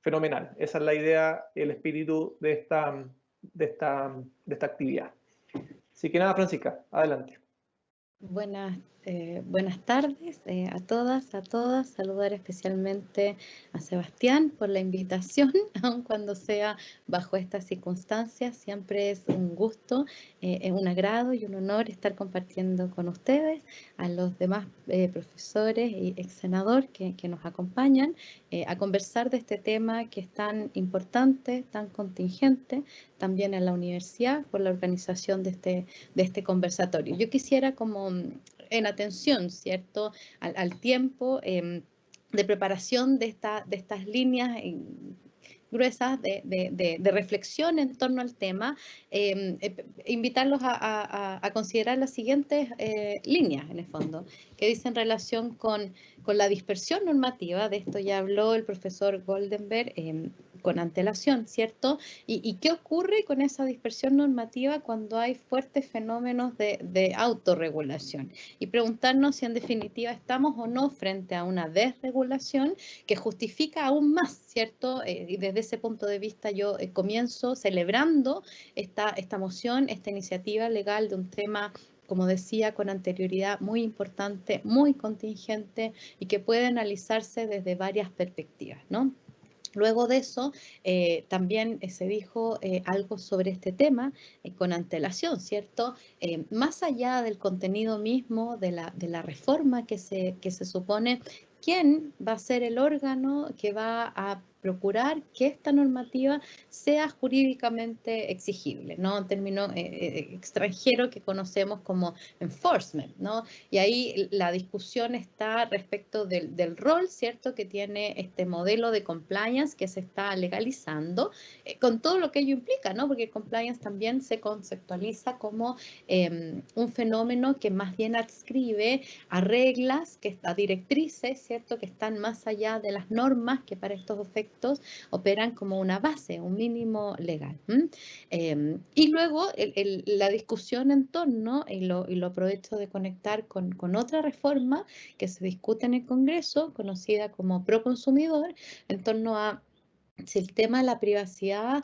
fenomenal. Esa es la idea, el espíritu de esta actividad. Así que nada, Francisca, adelante. Buenas tardes a todas, a todas. Saludar especialmente a Sebastián por la invitación, aun cuando sea bajo estas circunstancias. Siempre es un gusto, es un agrado y un honor estar compartiendo con ustedes, a los demás profesores y ex senador que nos acompañan, a conversar de este tema que es tan importante, tan contingente, también en la universidad, por la organización de este conversatorio. Yo quisiera, como en atención, ¿cierto?, al tiempo de preparación de estas líneas gruesas de reflexión en torno al tema, invitarlos a considerar las siguientes líneas, en el fondo, que dicen relación con la dispersión normativa. De esto ya habló el profesor Goldenberg con antelación, ¿cierto? ¿Y qué ocurre con esa dispersión normativa cuando hay fuertes fenómenos de autorregulación? Y preguntarnos si en definitiva estamos o no frente a una desregulación que justifica aún más, ¿cierto? Y desde ese punto de vista yo comienzo celebrando esta moción, esta iniciativa legal de un tema, como decía con anterioridad, muy importante, muy contingente y que puede analizarse desde varias perspectivas, ¿no? Luego de eso, también se dijo algo sobre este tema con antelación, ¿cierto? Más allá del contenido mismo de la reforma que se supone, ¿quién va a ser el órgano que va a procurar que esta normativa sea jurídicamente exigible, ¿no? En término extranjero que conocemos como enforcement, ¿no? Y ahí la discusión está respecto del rol, ¿cierto?, que tiene este modelo de compliance que se está legalizando, con todo lo que ello implica, ¿no? Porque compliance también se conceptualiza como un fenómeno que más bien adscribe a reglas, a directrices, ¿cierto?, que están más allá de las normas que para estos efectos operan como una base, un mínimo legal. Y luego la discusión en torno, y lo aprovecho de conectar con otra reforma que se discute en el Congreso, conocida como Proconsumidor, en torno a si el tema de la privacidad,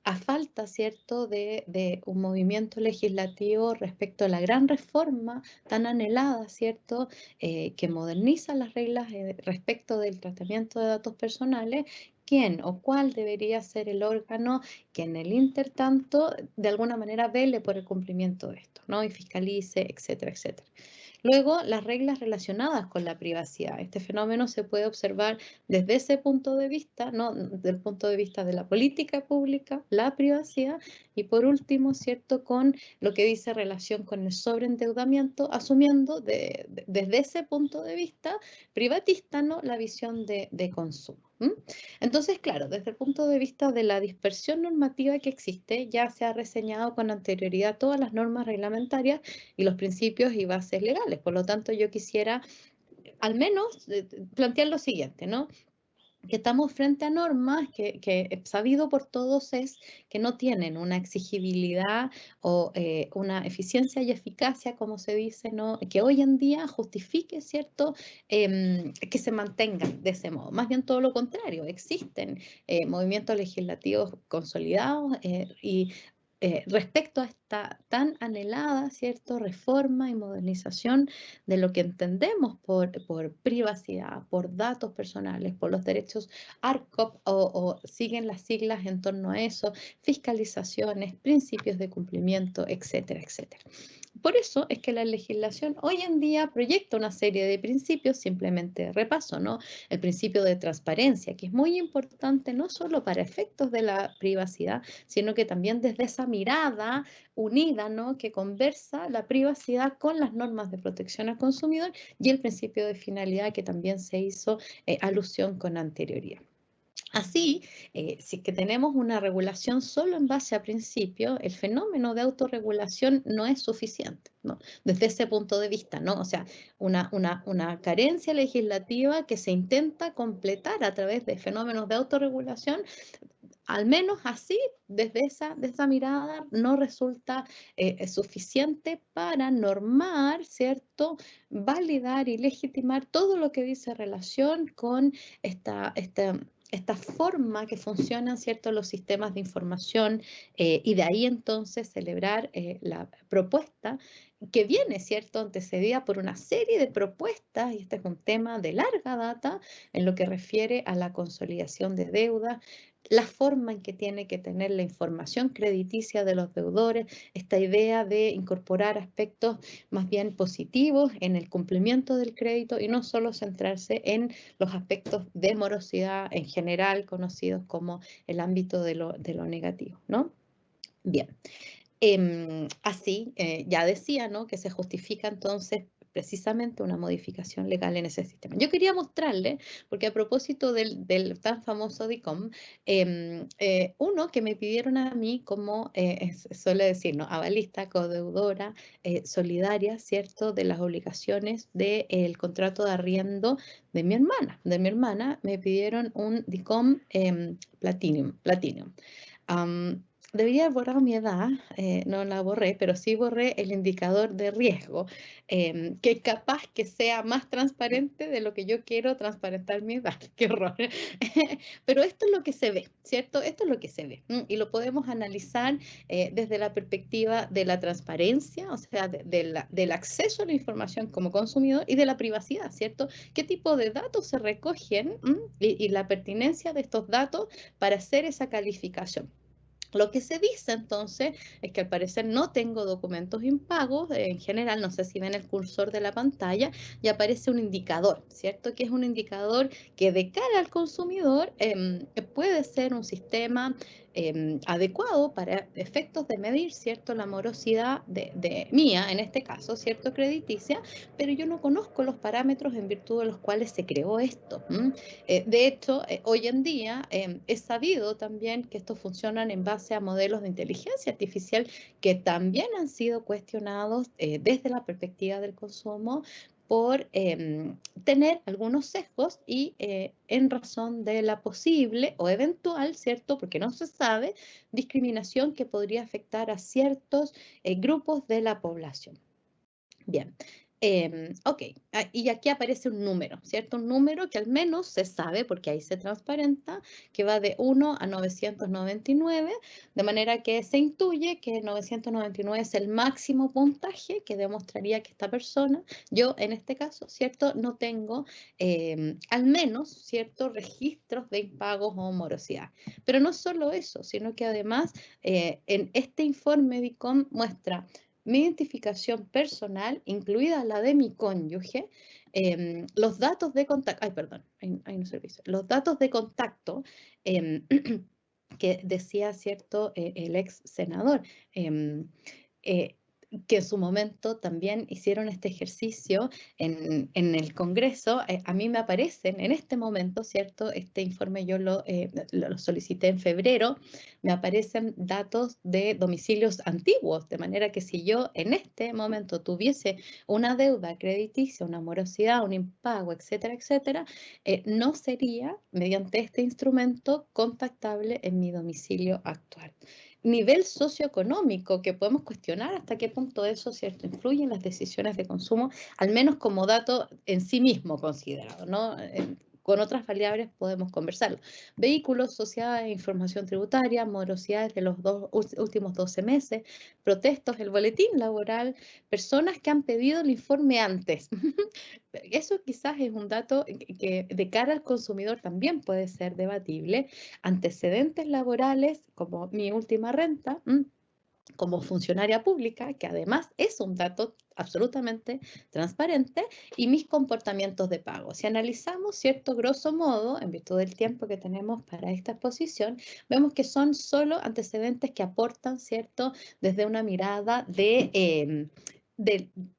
a falta, ¿cierto?, de un movimiento legislativo respecto a la gran reforma tan anhelada, ¿cierto?, que moderniza las reglas respecto del tratamiento de datos personales, ¿quién o cuál debería ser el órgano que en el intertanto de alguna manera vele por el cumplimiento de esto, ¿no?, y fiscalice, etcétera, etcétera? Luego, las reglas relacionadas con la privacidad. Este fenómeno se puede observar desde ese punto de vista, ¿no? Del punto de vista de la política pública, la privacidad, y por último, ¿cierto?, con lo que dice relación con el sobreendeudamiento, asumiendo desde ese punto de vista privatista, ¿no?, la visión de consumo. Entonces, claro, desde el punto de vista de la dispersión normativa que existe, ya se ha reseñado con anterioridad todas las normas reglamentarias y los principios y bases legales. Por lo tanto, yo quisiera al menos plantear lo siguiente, ¿no? Que estamos frente a normas que sabido por todos es que no tienen una exigibilidad o una eficiencia y eficacia, como se dice, ¿no?, que hoy en día justifique, ¿cierto?, que se mantengan de ese modo. Más bien todo lo contrario, existen movimientos legislativos consolidados y respecto a esta tan anhelada, ¿cierto?, reforma y modernización de lo que entendemos por privacidad, por datos personales, por los derechos ARCOP o siguen las siglas en torno a eso, fiscalizaciones, principios de cumplimiento, etcétera, etcétera. Por eso es que la legislación hoy en día proyecta una serie de principios, simplemente repaso, ¿no? El principio de transparencia, que es muy importante no solo para efectos de la privacidad, sino que también desde esa mirada unida, ¿no?, que conversa la privacidad con las normas de protección al consumidor y el principio de finalidad que también se hizo alusión con anterioridad. Así, si es que tenemos una regulación solo en base a principios, el fenómeno de autorregulación no es suficiente, ¿no? Desde ese punto de vista, ¿no? O sea, una carencia legislativa que se intenta completar a través de fenómenos de autorregulación, al menos así, desde esa mirada, no resulta suficiente para normar, ¿cierto?, validar y legitimar todo lo que dice relación con esta forma que funcionan, ¿cierto?, los sistemas de información y de ahí entonces celebrar la propuesta que viene, ¿cierto?, antecedida por una serie de propuestas, y este es un tema de larga data en lo que refiere a la consolidación de deuda, la forma en que tiene que tener la información crediticia de los deudores, esta idea de incorporar aspectos más bien positivos en el cumplimiento del crédito y no solo centrarse en los aspectos de morosidad en general, conocidos como el ámbito de lo negativo, ¿no? Bien. Así, ya decía, ¿no?, que se justifica entonces precisamente una modificación legal en ese sistema. Yo quería mostrarle, porque a propósito del tan famoso DICOM, uno que me pidieron a mí como, suele decir, ¿no?, avalista, codeudora, solidaria, ¿cierto?, de las obligaciones del contrato de arriendo de mi hermana. De mi hermana me pidieron un DICOM Platinum. Debería haber borrado mi edad, no la borré, pero sí borré el indicador de riesgo, que capaz que sea más transparente de lo que yo quiero transparentar mi edad. ¡Qué horror! Pero esto es lo que se ve, ¿cierto? Esto es lo que se ve. Y lo podemos analizar desde la perspectiva de la transparencia, o sea, del acceso a la información como consumidor y de la privacidad, ¿cierto? ¿Qué tipo de datos se recogen y la pertinencia de estos datos para hacer esa calificación? Lo que se dice entonces es que al parecer no tengo documentos impagos, en general, no sé si ven el cursor de la pantalla y aparece un indicador, ¿cierto? Que es un indicador que de cara al consumidor puede ser un sistema adecuado para efectos de medir, ¿cierto?, la morosidad de mía, en este caso, ¿cierto?, crediticia, pero yo no conozco los parámetros en virtud de los cuales se creó esto. De hecho, hoy en día es sabido también que estos funcionan en base a modelos de inteligencia artificial que también han sido cuestionados desde la perspectiva del consumo por tener algunos sesgos y en razón de la posible o eventual, ¿cierto?, porque no se sabe, discriminación que podría afectar a ciertos grupos de la población. Bien. Ok, y aquí aparece un número, ¿cierto? Un número que al menos se sabe, porque ahí se transparenta, que va de 1 a 999, de manera que se intuye que 999 es el máximo puntaje que demostraría que esta persona, yo en este caso, ¿cierto?, no tengo al menos, ¿cierto?, registros de impagos o morosidad. Pero no solo eso, sino que además en este informe DICOM muestra mi identificación personal, incluida la de mi cónyuge, los datos de contacto, ay, perdón, hay un servicio, los datos de contacto que decía, ¿cierto?, el ex senador, que en su momento también hicieron este ejercicio en el Congreso. A mí me aparecen en este momento, ¿cierto? Este informe yo lo solicité en febrero, me aparecen datos de domicilios antiguos, de manera que si yo en este momento tuviese una deuda crediticia, una morosidad, un impago, etcétera, etcétera, no sería mediante este instrumento contactable en mi domicilio actual. Nivel socioeconómico, que podemos cuestionar hasta qué punto eso, ¿cierto?, influye en las decisiones de consumo, al menos como dato en sí mismo considerado, ¿no? Con otras variables podemos conversarlo. Vehículos, sociedades, información tributaria, morosidades de los últimos 12 meses, protestos, el boletín laboral, personas que han pedido el informe antes. Eso quizás es un dato que de cara al consumidor también puede ser debatible. Antecedentes laborales, como mi última renta, como funcionaria pública, que además es un dato absolutamente transparente, y mis comportamientos de pago. Si analizamos, ¿cierto?, grosso modo, en virtud del tiempo que tenemos para esta exposición, vemos que son solo antecedentes que aportan, ¿cierto?, desde una mirada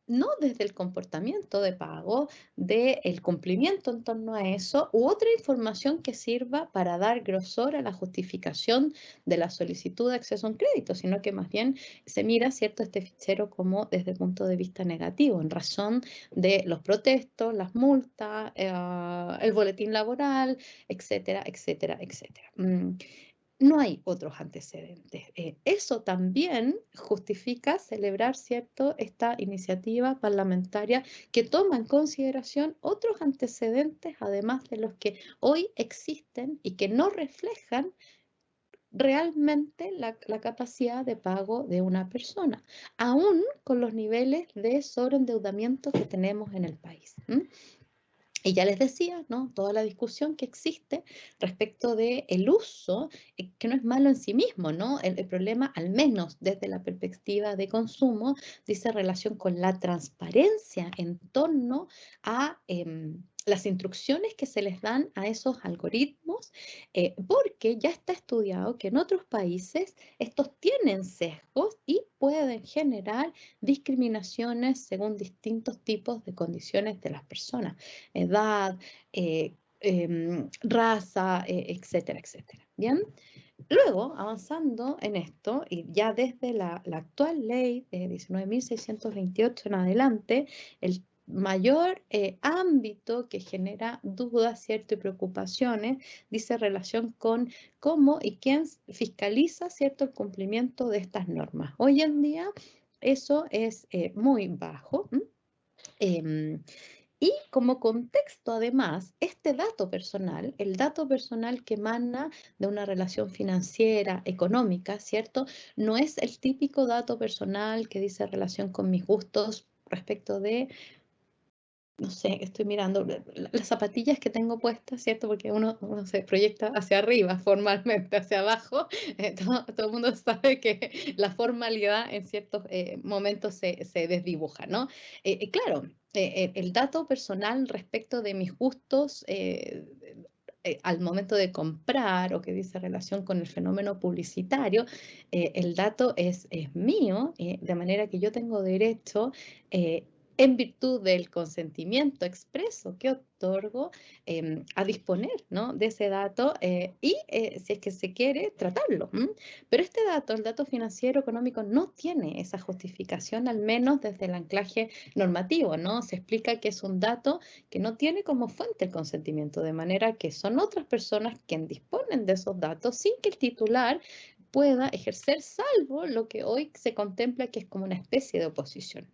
no desde el comportamiento de pago, del cumplimiento en torno a eso, u otra información que sirva para dar grosor a la justificación de la solicitud de acceso a un crédito, sino que más bien se mira, ¿cierto?, este fichero como desde el punto de vista negativo, en razón de los protestos, las multas, el boletín laboral, etcétera, etcétera, etcétera. No hay otros antecedentes. Eso también justifica celebrar, ¿cierto?, esta iniciativa parlamentaria que toma en consideración otros antecedentes, además de los que hoy existen y que no reflejan realmente la capacidad de pago de una persona, aún con los niveles de sobreendeudamiento que tenemos en el país. Y ya les decía, ¿no?, toda la discusión que existe respecto del uso, que no es malo en sí mismo, ¿no? El problema, al menos desde la perspectiva de consumo, dice relación con la transparencia en torno a las instrucciones que se les dan a esos algoritmos, porque ya está estudiado que en otros países estos tienen sesgos y pueden generar discriminaciones según distintos tipos de condiciones de las personas. Edad, raza, etcétera, etcétera. ¿Bien? Luego, avanzando en esto, y ya desde la actual ley de 19.628 en adelante, el mayor ámbito que genera dudas, ¿cierto?, y preocupaciones, dice relación con cómo y quién fiscaliza, ¿cierto?, el cumplimiento de estas normas. Hoy en día eso es muy bajo. Y como contexto, además, este dato personal, el dato personal que emana de una relación financiera, económica, ¿cierto?, no es el típico dato personal que dice relación con mis gustos respecto de, no sé, estoy mirando las zapatillas que tengo puestas, ¿cierto? Porque uno se proyecta hacia arriba formalmente, hacia abajo. Todo el mundo sabe que la formalidad en ciertos momentos se desdibuja, ¿no? Claro, el dato personal respecto de mis gustos al momento de comprar, o que dice relación con el fenómeno publicitario, el dato es mío, de manera que yo tengo derecho, en virtud del consentimiento expreso que otorgo, a disponer, ¿no?, de ese dato y si es que se quiere tratarlo. Pero este dato, el dato financiero económico, no tiene esa justificación, al menos desde el anclaje normativo, ¿no? Se explica que es un dato que no tiene como fuente el consentimiento, de manera que son otras personas quienes disponen de esos datos sin que el titular pueda ejercer, salvo lo que hoy se contempla que es como una especie de oposición.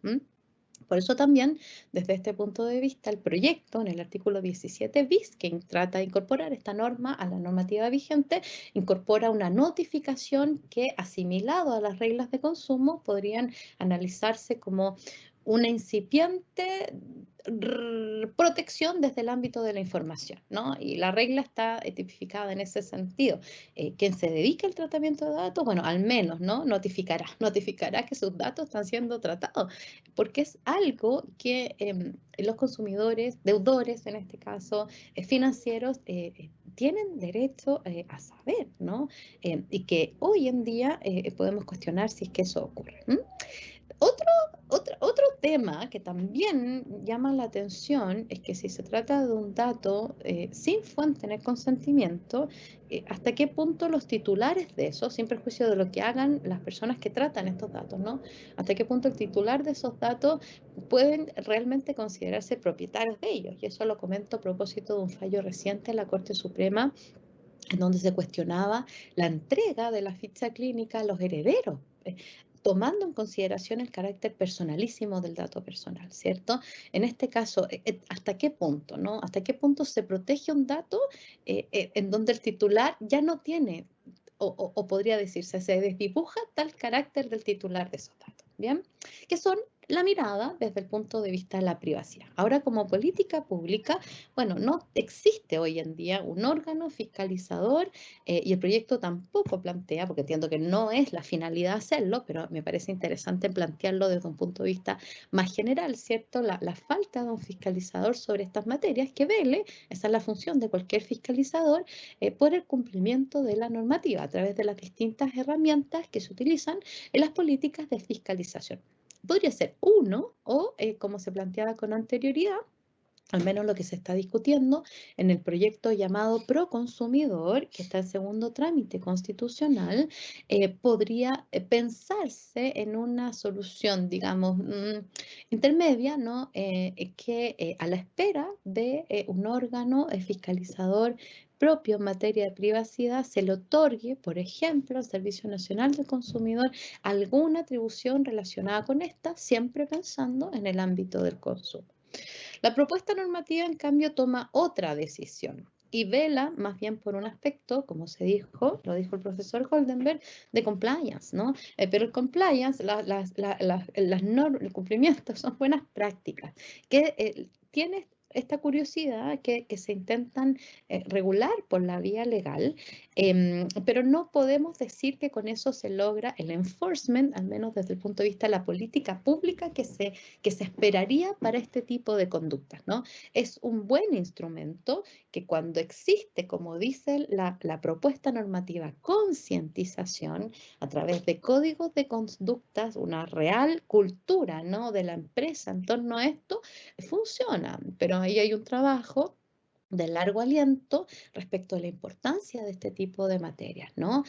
Por eso también, desde este punto de vista, el proyecto en el artículo 17 bis, que trata de incorporar esta norma a la normativa vigente, incorpora una notificación que, asimilado a las reglas de consumo, podrían analizarse como una incipiente protección desde el ámbito de la información, ¿no? Y la regla está tipificada en ese sentido. Quien se dedique al tratamiento de datos, bueno, al menos, ¿no? Notificará que sus datos están siendo tratados, porque es algo que los consumidores, deudores en este caso, financieros, tienen derecho a saber, ¿no? Y que hoy en día podemos cuestionar si es que eso ocurre. Otro tema que también llama la atención es que si se trata de un dato sin fuente en el consentimiento, hasta qué punto los titulares de eso, sin perjuicio de lo que hagan las personas que tratan estos datos, ¿no? Hasta qué punto el titular de esos datos pueden realmente considerarse propietarios de ellos. Y eso lo comento a propósito de un fallo reciente en la Corte Suprema, en donde se cuestionaba la entrega de la ficha clínica a los herederos, tomando en consideración el carácter personalísimo del dato personal, ¿cierto? En este caso, ¿hasta qué punto, no? ¿Hasta qué punto se protege un dato en donde el titular ya no tiene, o podría decirse, se desdibuja tal carácter del titular de esos datos? ¿Bien? Que son la mirada desde el punto de vista de la privacidad. Ahora, como política pública, bueno, no existe hoy en día un órgano fiscalizador y el proyecto tampoco plantea, porque entiendo que no es la finalidad hacerlo, pero me parece interesante plantearlo desde un punto de vista más general, ¿cierto? La falta de un fiscalizador sobre estas materias que vele, esa es la función de cualquier fiscalizador, por el cumplimiento de la normativa a través de las distintas herramientas que se utilizan en las políticas de fiscalización. Podría ser uno o, como se planteaba con anterioridad, al menos lo que se está discutiendo en el proyecto llamado Proconsumidor, que está en segundo trámite constitucional, podría pensarse en una solución, digamos, intermedia, ¿no? Que a la espera de un órgano fiscalizador propio en materia de privacidad se le otorgue, por ejemplo, al Servicio Nacional del Consumidor alguna atribución relacionada con esta, siempre pensando en el ámbito del consumo. La propuesta normativa, en cambio, toma otra decisión y vela más bien por un aspecto, como se dijo, lo dijo el profesor Goldenberg, de compliance, ¿no? Pero el compliance, el cumplimiento son buenas prácticas que tiene esta curiosidad que se intentan regular por la vía legal, pero no podemos decir que con eso se logra el enforcement, al menos desde el punto de vista de la política pública que se esperaría para este tipo de conductas, ¿no? Es un buen instrumento que cuando existe, como dice la propuesta normativa, concientización a través de códigos de conductas, una real cultura, ¿no? De la empresa en torno a esto, funciona, pero ahí hay un trabajo de largo aliento respecto a la importancia de este tipo de materias, ¿no?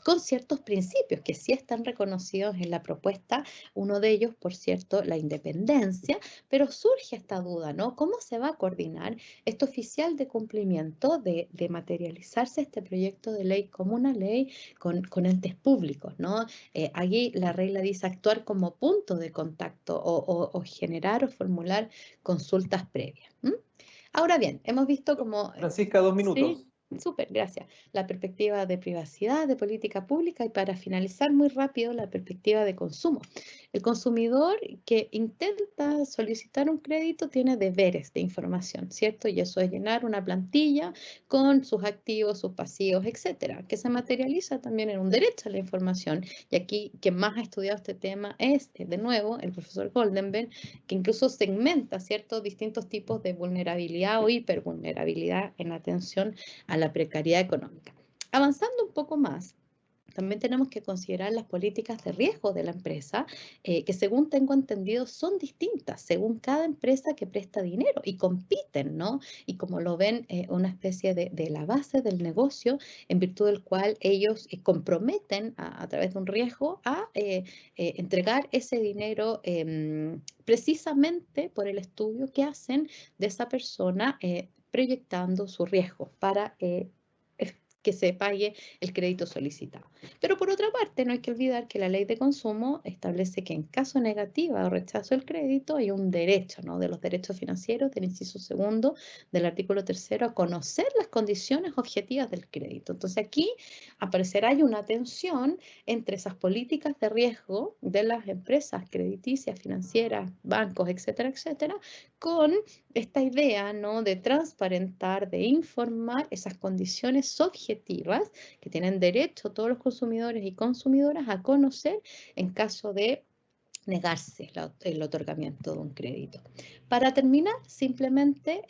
Con ciertos principios que sí están reconocidos en la propuesta, uno de ellos, por cierto, la independencia, pero surge esta duda, ¿no? ¿Cómo se va a coordinar este oficial de cumplimiento de materializarse este proyecto de ley como una ley con entes públicos, ¿no? Allí la regla dice actuar como punto de contacto o generar o formular consultas previas. Ahora bien, hemos visto como... Francisca, 2 minutos. Sí, súper, gracias. La perspectiva de privacidad, de política pública y para finalizar muy rápido la perspectiva de consumo. El consumidor que intenta solicitar un crédito tiene deberes de información, ¿cierto? Y eso es llenar una plantilla con sus activos, sus pasivos, etcétera, que se materializa también en un derecho a la información. Y aquí quien más ha estudiado este tema es, de nuevo, el profesor Goldenberg, que incluso segmenta, ¿cierto?, distintos tipos de vulnerabilidad o hipervulnerabilidad en atención a la precariedad económica. Avanzando un poco más, también tenemos que considerar las políticas de riesgo de la empresa, que según tengo entendido son distintas según cada empresa que presta dinero y compiten, ¿no? Y como lo ven, una especie de la base del negocio en virtud del cual ellos comprometen a través de un riesgo a entregar ese dinero precisamente por el estudio que hacen de esa persona proyectando su riesgo para que se pague el crédito solicitado. Pero por otra parte, no hay que olvidar que la ley de consumo establece que en caso negativa o rechazo del crédito hay un derecho, ¿no?, de los derechos financieros del inciso segundo del artículo 3 a conocer las condiciones objetivas del crédito. Entonces aquí aparecerá una tensión entre esas políticas de riesgo de las empresas crediticias, financieras, bancos, etcétera, etcétera, con esta idea, ¿no?, de transparentar, de informar esas condiciones objetivas que tienen derecho todos los consumidores y consumidoras a conocer en caso de negarse el otorgamiento de un crédito. Para terminar, simplemente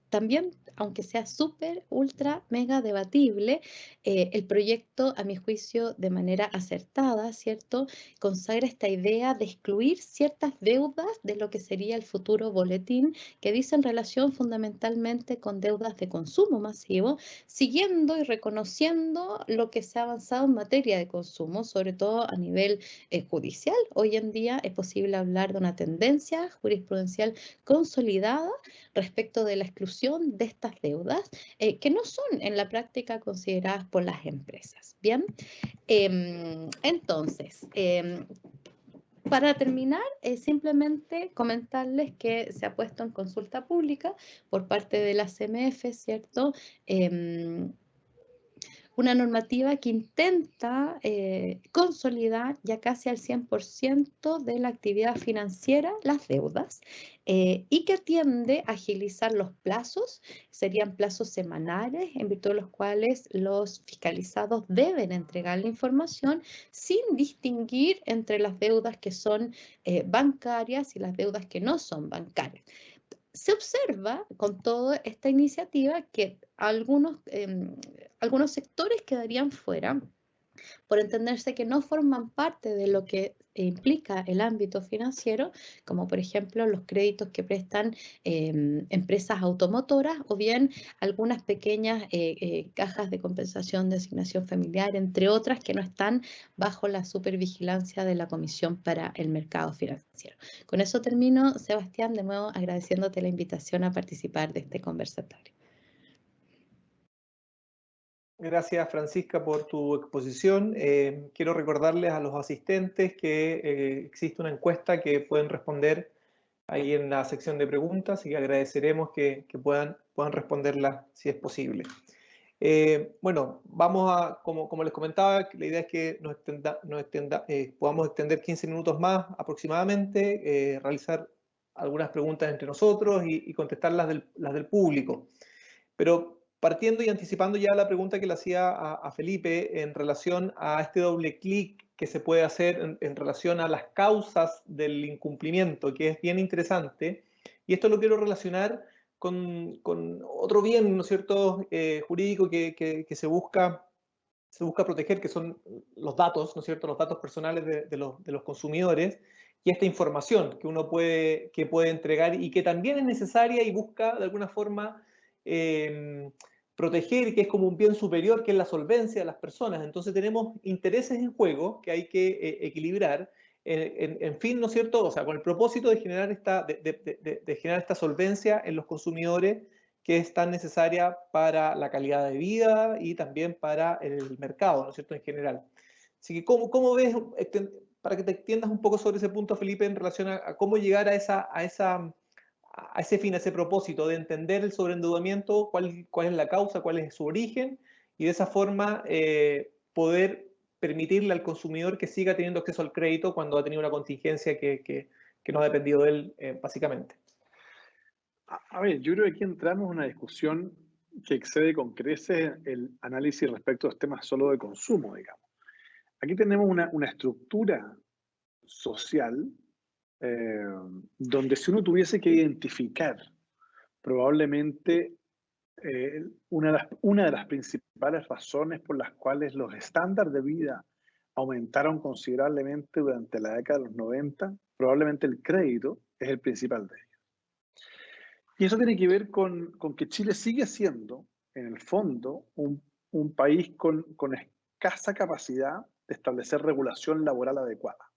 también, aunque sea súper, ultra, mega debatible, el proyecto, a mi juicio, de manera acertada, ¿cierto?, consagra esta idea de excluir ciertas deudas de lo que sería el futuro boletín, que dice en relación fundamentalmente con deudas de consumo masivo, siguiendo y reconociendo lo que se ha avanzado en materia de consumo, sobre todo a nivel judicial. Hoy en día es posible hablar de una tendencia jurisprudencial consolidada respecto de la exclusión de estas deudas que no son en la práctica consideradas por las empresas. Bien, entonces, para terminar, simplemente comentarles que se ha puesto en consulta pública por parte de la CMF, ¿cierto?, una normativa que intenta consolidar ya casi al 100% de la actividad financiera, las deudas, y que tiende a agilizar los plazos, serían plazos semanales, en virtud de los cuales los fiscalizados deben entregar la información sin distinguir entre las deudas que son bancarias y las deudas que no son bancarias. Se observa con toda esta iniciativa que algunos sectores quedarían fuera por entenderse que no forman parte de lo que implica el ámbito financiero, como por ejemplo los créditos que prestan empresas automotoras o bien algunas pequeñas cajas de compensación de asignación familiar, entre otras que no están bajo la supervigilancia de la Comisión para el Mercado Financiero. Con eso termino, Sebastián, de nuevo agradeciéndote la invitación a participar de este conversatorio. Gracias, Francisca, por tu exposición. Quiero recordarles a los asistentes que existe una encuesta que pueden responder ahí en la sección de preguntas y que agradeceremos que puedan responderla si es posible. Bueno, vamos a, como les comentaba, la idea es que podamos extender 15 minutos más aproximadamente, realizar algunas preguntas entre nosotros y contestar las del público. Pero partiendo y anticipando ya la pregunta que le hacía a Felipe en relación a este doble clic que se puede hacer en relación a las causas del incumplimiento, que es bien interesante, y esto lo quiero relacionar con otro bien, ¿no es cierto?, jurídico que se busca proteger, que son los datos, ¿no es cierto?, los datos personales de los consumidores, y esta información que uno puede entregar y que también es necesaria y busca de alguna forma proteger, que es como un bien superior, que es la solvencia de las personas. Entonces tenemos intereses en juego que hay que equilibrar, en fin, ¿no es cierto?, o sea, con el propósito de generar esta solvencia en los consumidores, que es tan necesaria para la calidad de vida y también para el mercado, ¿no es cierto?, en general. Así que, ¿cómo ves, para que te extiendas un poco sobre ese punto, Felipe, en relación a cómo llegar a ese fin, a ese propósito de entender el sobreendeudamiento, cuál es la causa, cuál es su origen, y de esa forma poder permitirle al consumidor que siga teniendo acceso al crédito cuando ha tenido una contingencia que no ha dependido de él, básicamente? A ver, yo creo que aquí entramos en una discusión que excede con creces el análisis respecto a los temas solo de consumo, digamos. Aquí tenemos una estructura social donde si uno tuviese que identificar probablemente una de las principales razones por las cuales los estándares de vida aumentaron considerablemente durante la década de los 90, probablemente el crédito es el principal de ellos. Y eso tiene que ver con que Chile sigue siendo, en el fondo, un país con escasa capacidad de establecer regulación laboral adecuada,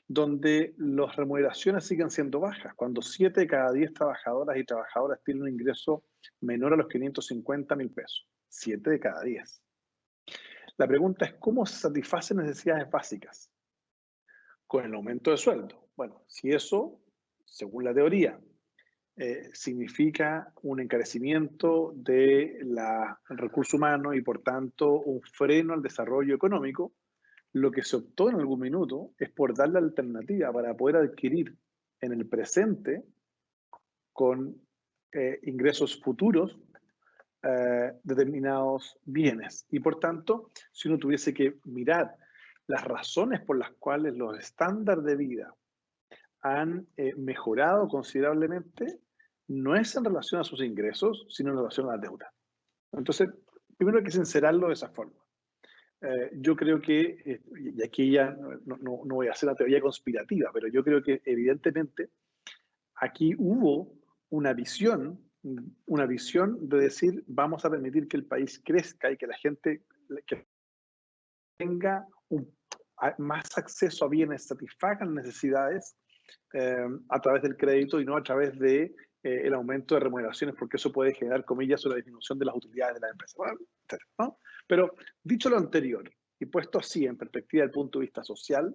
donde las remuneraciones siguen siendo bajas, cuando 7 de cada 10 trabajadoras y trabajadores tienen un ingreso menor a los 550.000 pesos. 7 de cada 10. La pregunta es cómo se satisfacen necesidades básicas con el aumento de sueldo. Bueno, si eso, según la teoría, significa un encarecimiento del recurso humano y por tanto un freno al desarrollo económico, lo que se optó en algún minuto es por dar la alternativa para poder adquirir en el presente con ingresos futuros determinados bienes. Y por tanto, si uno tuviese que mirar las razones por las cuales los estándares de vida han mejorado considerablemente, no es en relación a sus ingresos, sino en relación a la deuda. Entonces, primero hay que sincerarlo de esa forma. Yo creo que, y aquí ya no voy a hacer la teoría conspirativa, pero yo creo que evidentemente aquí hubo una visión de decir vamos a permitir que el país crezca y que la gente que tenga más acceso a bienes, satisfagan necesidades a través del crédito y no a través de el aumento de remuneraciones, porque eso puede generar, comillas, una disminución de las utilidades de las empresas, ¿no? Pero dicho lo anterior y puesto así en perspectiva del punto de vista social,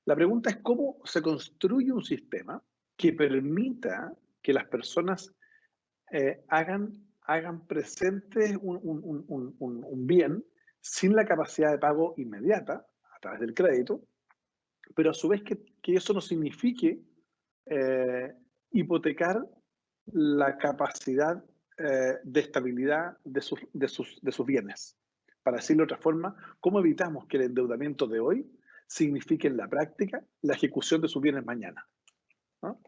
la pregunta es cómo se construye un sistema que permita que las personas hagan presente un bien sin la capacidad de pago inmediata a través del crédito, pero a su vez que eso no signifique hipotecar la capacidad de estabilidad de sus bienes. Para decirlo de otra forma, ¿cómo evitamos que el endeudamiento de hoy signifique en la práctica la ejecución de sus bienes mañana? ¿No?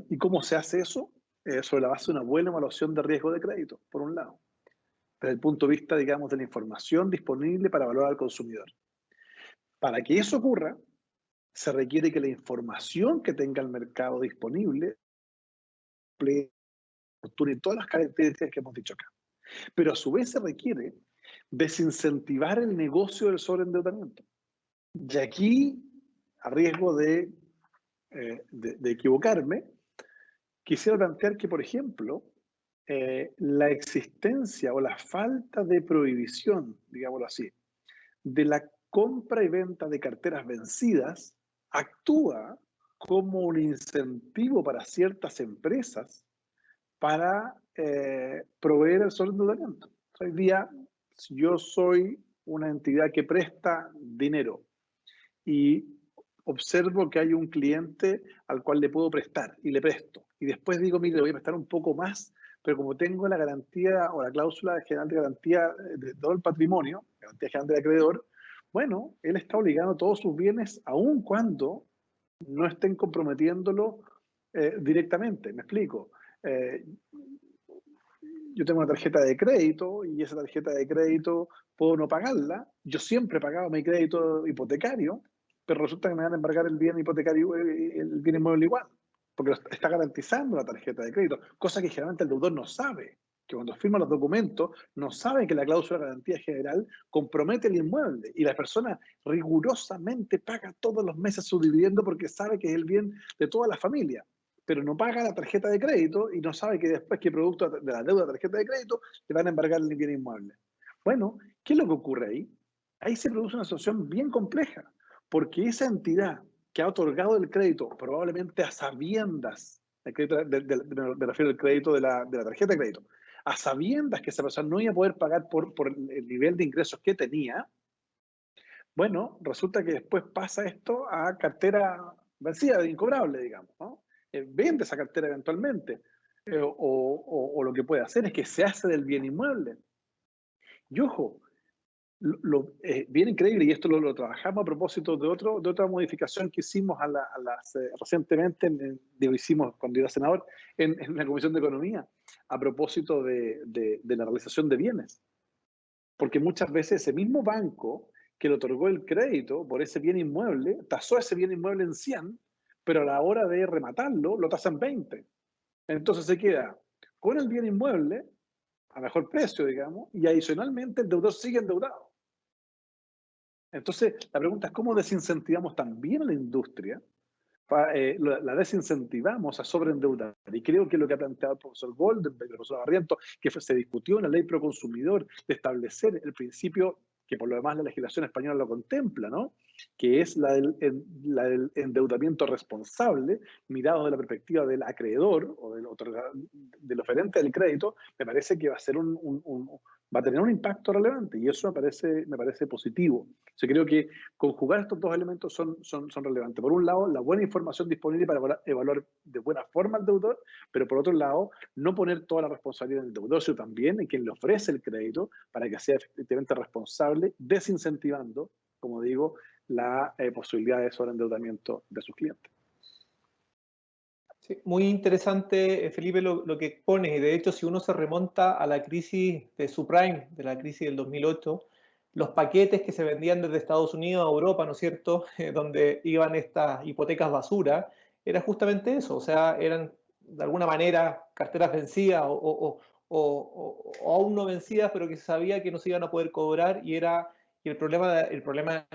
¿Y cómo se hace eso? Sobre la base de una buena evaluación de riesgo de crédito, por un lado, desde el punto de vista, digamos, de la información disponible para valorar al consumidor. Para que eso ocurra, se requiere que la información que tenga el mercado disponible y todas las características que hemos dicho acá. Pero a su vez se requiere desincentivar el negocio del sobreendeudamiento. Y aquí, a riesgo de equivocarme, quisiera plantear que, por ejemplo, la existencia o la falta de prohibición, digámoslo así, de la compra y venta de carteras vencidas actúa como un incentivo para ciertas empresas para proveer el sobreendeudamiento. Hoy día, si yo soy una entidad que presta dinero y observo que hay un cliente al cual le puedo prestar y le presto, y después digo, mire, le voy a prestar un poco más, pero como tengo la garantía o la cláusula general de garantía de todo el patrimonio, garantía general del acreedor, bueno, él está obligando todos sus bienes aun cuando no estén comprometiéndolo directamente. Me explico. Yo tengo una tarjeta de crédito y esa tarjeta de crédito puedo no pagarla. Yo siempre he pagado mi crédito hipotecario, pero resulta que me van a embargar el bien hipotecario, el bien inmueble igual, porque está garantizando la tarjeta de crédito, cosa que generalmente el deudor no sabe, que cuando firma los documentos no sabe que la cláusula de garantía general compromete el inmueble y la persona rigurosamente paga todos los meses su dividendo porque sabe que es el bien de toda la familia, pero no paga la tarjeta de crédito y no sabe que después que producto de la deuda de tarjeta de crédito le van a embargar el bien inmueble. Bueno, ¿qué es lo que ocurre ahí? Ahí se produce una situación bien compleja, porque esa entidad que ha otorgado el crédito, probablemente a sabiendas, me refiero al crédito de la tarjeta de crédito, a sabiendas que esa persona no iba a poder pagar por el nivel de ingresos que tenía, bueno, resulta que después pasa esto a cartera vencida, incobrable, digamos, ¿no? Vende esa cartera eventualmente, o lo que puede hacer es que se hace del bien inmueble. Y ojo, bien increíble, y esto lo trabajamos a propósito de otra modificación que hicimos recientemente, hicimos cuando era senador, en la Comisión de Economía, a propósito de la realización de bienes. Porque muchas veces ese mismo banco que le otorgó el crédito por ese bien inmueble, tasó ese bien inmueble en 100, pero a la hora de rematarlo, lo tasan 20. Entonces se queda con el bien inmueble a mejor precio, digamos, y adicionalmente el deudor sigue endeudado. Entonces, la pregunta es cómo desincentivamos también a la industria la desincentivamos a sobreendeudar. Y creo que lo que ha planteado el profesor Goldenberg, el profesor Barrientos, se discutió en la ley Proconsumidor de establecer el principio que por lo demás la legislación española lo contempla, ¿no? Que es la del endeudamiento responsable, mirado de la perspectiva del acreedor o del oferente del crédito, me parece que va a ser va a tener un impacto relevante y eso me parece positivo. Yo creo que conjugar estos dos elementos son relevantes. Por un lado, la buena información disponible para evaluar de buena forma al deudor, pero por otro lado, no poner toda la responsabilidad en el deudor, sino también en quien le ofrece el crédito para que sea efectivamente responsable, desincentivando, como digo, la posibilidad de sobreendeudamiento de sus clientes. Sí, muy interesante, Felipe, lo que expones. Y de hecho, si uno se remonta a la crisis de subprime, de la crisis del 2008, los paquetes que se vendían desde Estados Unidos a Europa, ¿no es cierto?, donde iban estas hipotecas basura, era justamente eso. O sea, eran de alguna manera carteras vencidas o aún no vencidas, pero que se sabía que no se iban a poder cobrar y el problema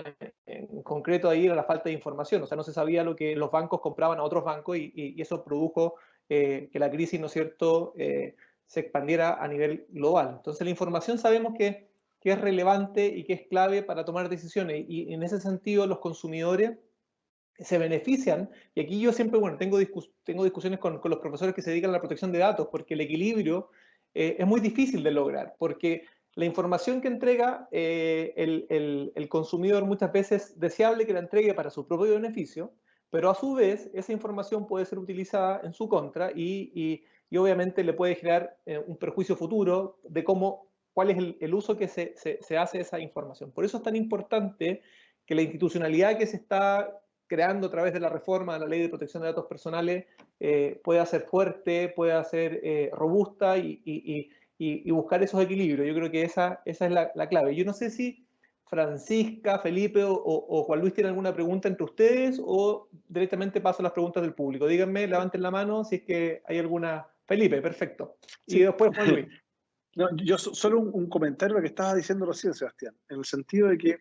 en concreto ahí era la falta de información. O sea, no se sabía lo que los bancos compraban a otros bancos y eso produjo que la crisis, ¿no es cierto?, se expandiera a nivel global. Entonces, la información sabemos que es relevante y que es clave para tomar decisiones. Y en ese sentido, los consumidores se benefician. Y aquí yo siempre, bueno, tengo discusiones con los profesores que se dedican a la protección de datos, porque el equilibrio es muy difícil de lograr, porque la información que entrega el consumidor muchas veces es deseable que la entregue para su propio beneficio, pero a su vez esa información puede ser utilizada en su contra y obviamente le puede generar un perjuicio futuro de cuál es el uso que se hace de esa información. Por eso es tan importante que la institucionalidad que se está creando a través de la reforma de la Ley de Protección de Datos Personales pueda ser fuerte, pueda ser robusta y buscar esos equilibrios. Yo creo que esa es la clave. Yo no sé si Francisca, Felipe o Juan Luis tienen alguna pregunta entre ustedes o directamente paso a las preguntas del público. Díganme, levanten la mano si es que hay alguna. Felipe, perfecto. Sí. Y después Juan Luis. No, yo solo un comentario a lo que estabas diciendo recién, Sebastián, en el sentido de que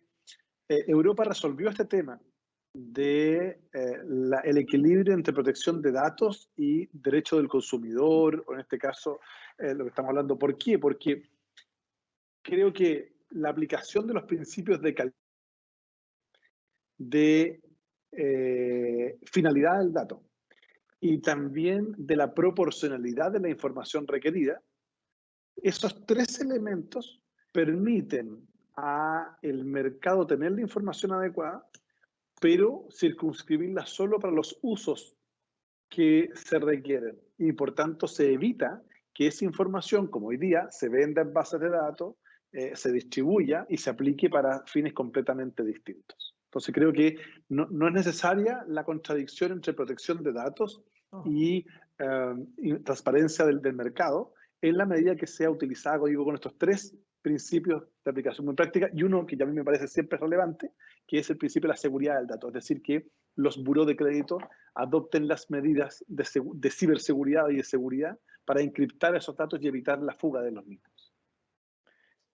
Europa resolvió este tema de el equilibrio entre protección de datos y derecho del consumidor, o en este caso, lo que estamos hablando. ¿Por qué? Porque creo que la aplicación de los principios de finalidad del dato y también de la proporcionalidad de la información requerida, esos tres elementos permiten a el mercado tener la información adecuada, pero circunscribirla solo para los usos que se requieren. Y por tanto se evita que esa información, como hoy día, se venda en bases de datos, se distribuya y se aplique para fines completamente distintos. Entonces creo que no es necesaria la contradicción entre protección de datos y transparencia del mercado, en la medida que sea utilizada, como digo, con estos tres principios de aplicación muy práctica, y uno que ya a mí me parece siempre relevante, que es el principio de la seguridad del dato, es decir, que los burós de crédito adopten las medidas de ciberseguridad y de seguridad para encriptar esos datos y evitar la fuga de los mismos.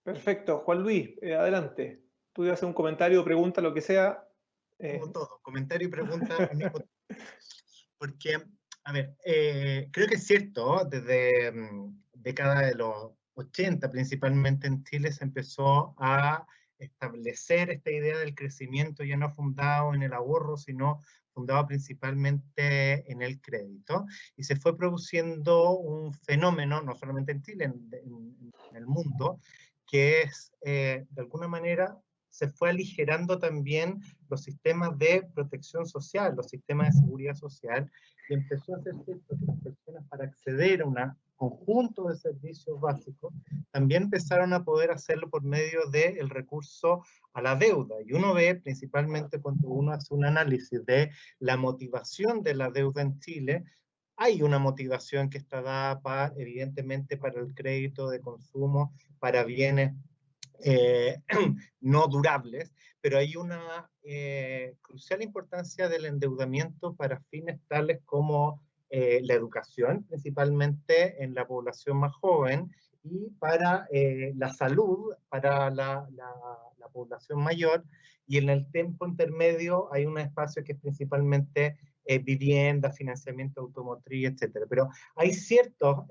Perfecto. Juan Luis, adelante. Tú ibas a hacer un comentario o pregunta, lo que sea. Como todo, comentario y pregunta al mismo tiempo. Porque, a ver, creo que es cierto, desde década de los 80, principalmente en Chile, se empezó a establecer esta idea del crecimiento ya no fundado en el ahorro, sino fundado principalmente en el crédito, y se fue produciendo un fenómeno, no solamente en Chile, en el mundo, que es, de alguna manera, se fue aligerando también los sistemas de protección social, los sistemas de seguridad social, y empezó a hacer cierto que las personas, para acceder a un conjunto de servicios básicos, también empezaron a poder hacerlo por medio del recurso a la deuda. Y uno ve, principalmente cuando uno hace un análisis de la motivación de la deuda en Chile, hay una motivación que está dada, evidentemente, para el crédito de consumo, para bienes no durables, pero hay una crucial importancia del endeudamiento para fines tales como la educación, principalmente en la población más joven, y para la salud, para la población mayor, y en el tiempo intermedio hay un espacio que es principalmente vivienda, financiamiento automotriz, etcétera. Pero hay ciertos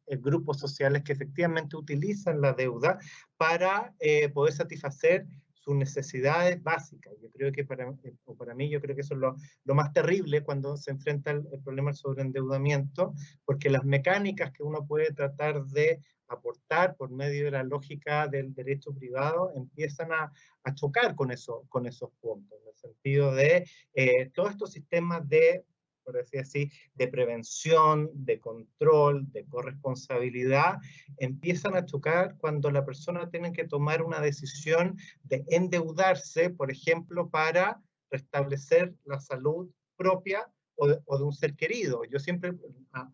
grupos sociales que efectivamente utilizan la deuda para poder satisfacer sus necesidades básicas. Yo creo que para mí, yo creo que eso es lo más terrible cuando se enfrenta el problema del sobreendeudamiento, porque las mecánicas que uno puede tratar de aportar por medio de la lógica del derecho privado empiezan a chocar con esos puntos, en el sentido de todos estos sistemas de, por decir así, de prevención, de control, de corresponsabilidad, empiezan a chocar cuando la persona tiene que tomar una decisión de endeudarse, por ejemplo, para restablecer la salud propia o de un ser querido. Yo siempre a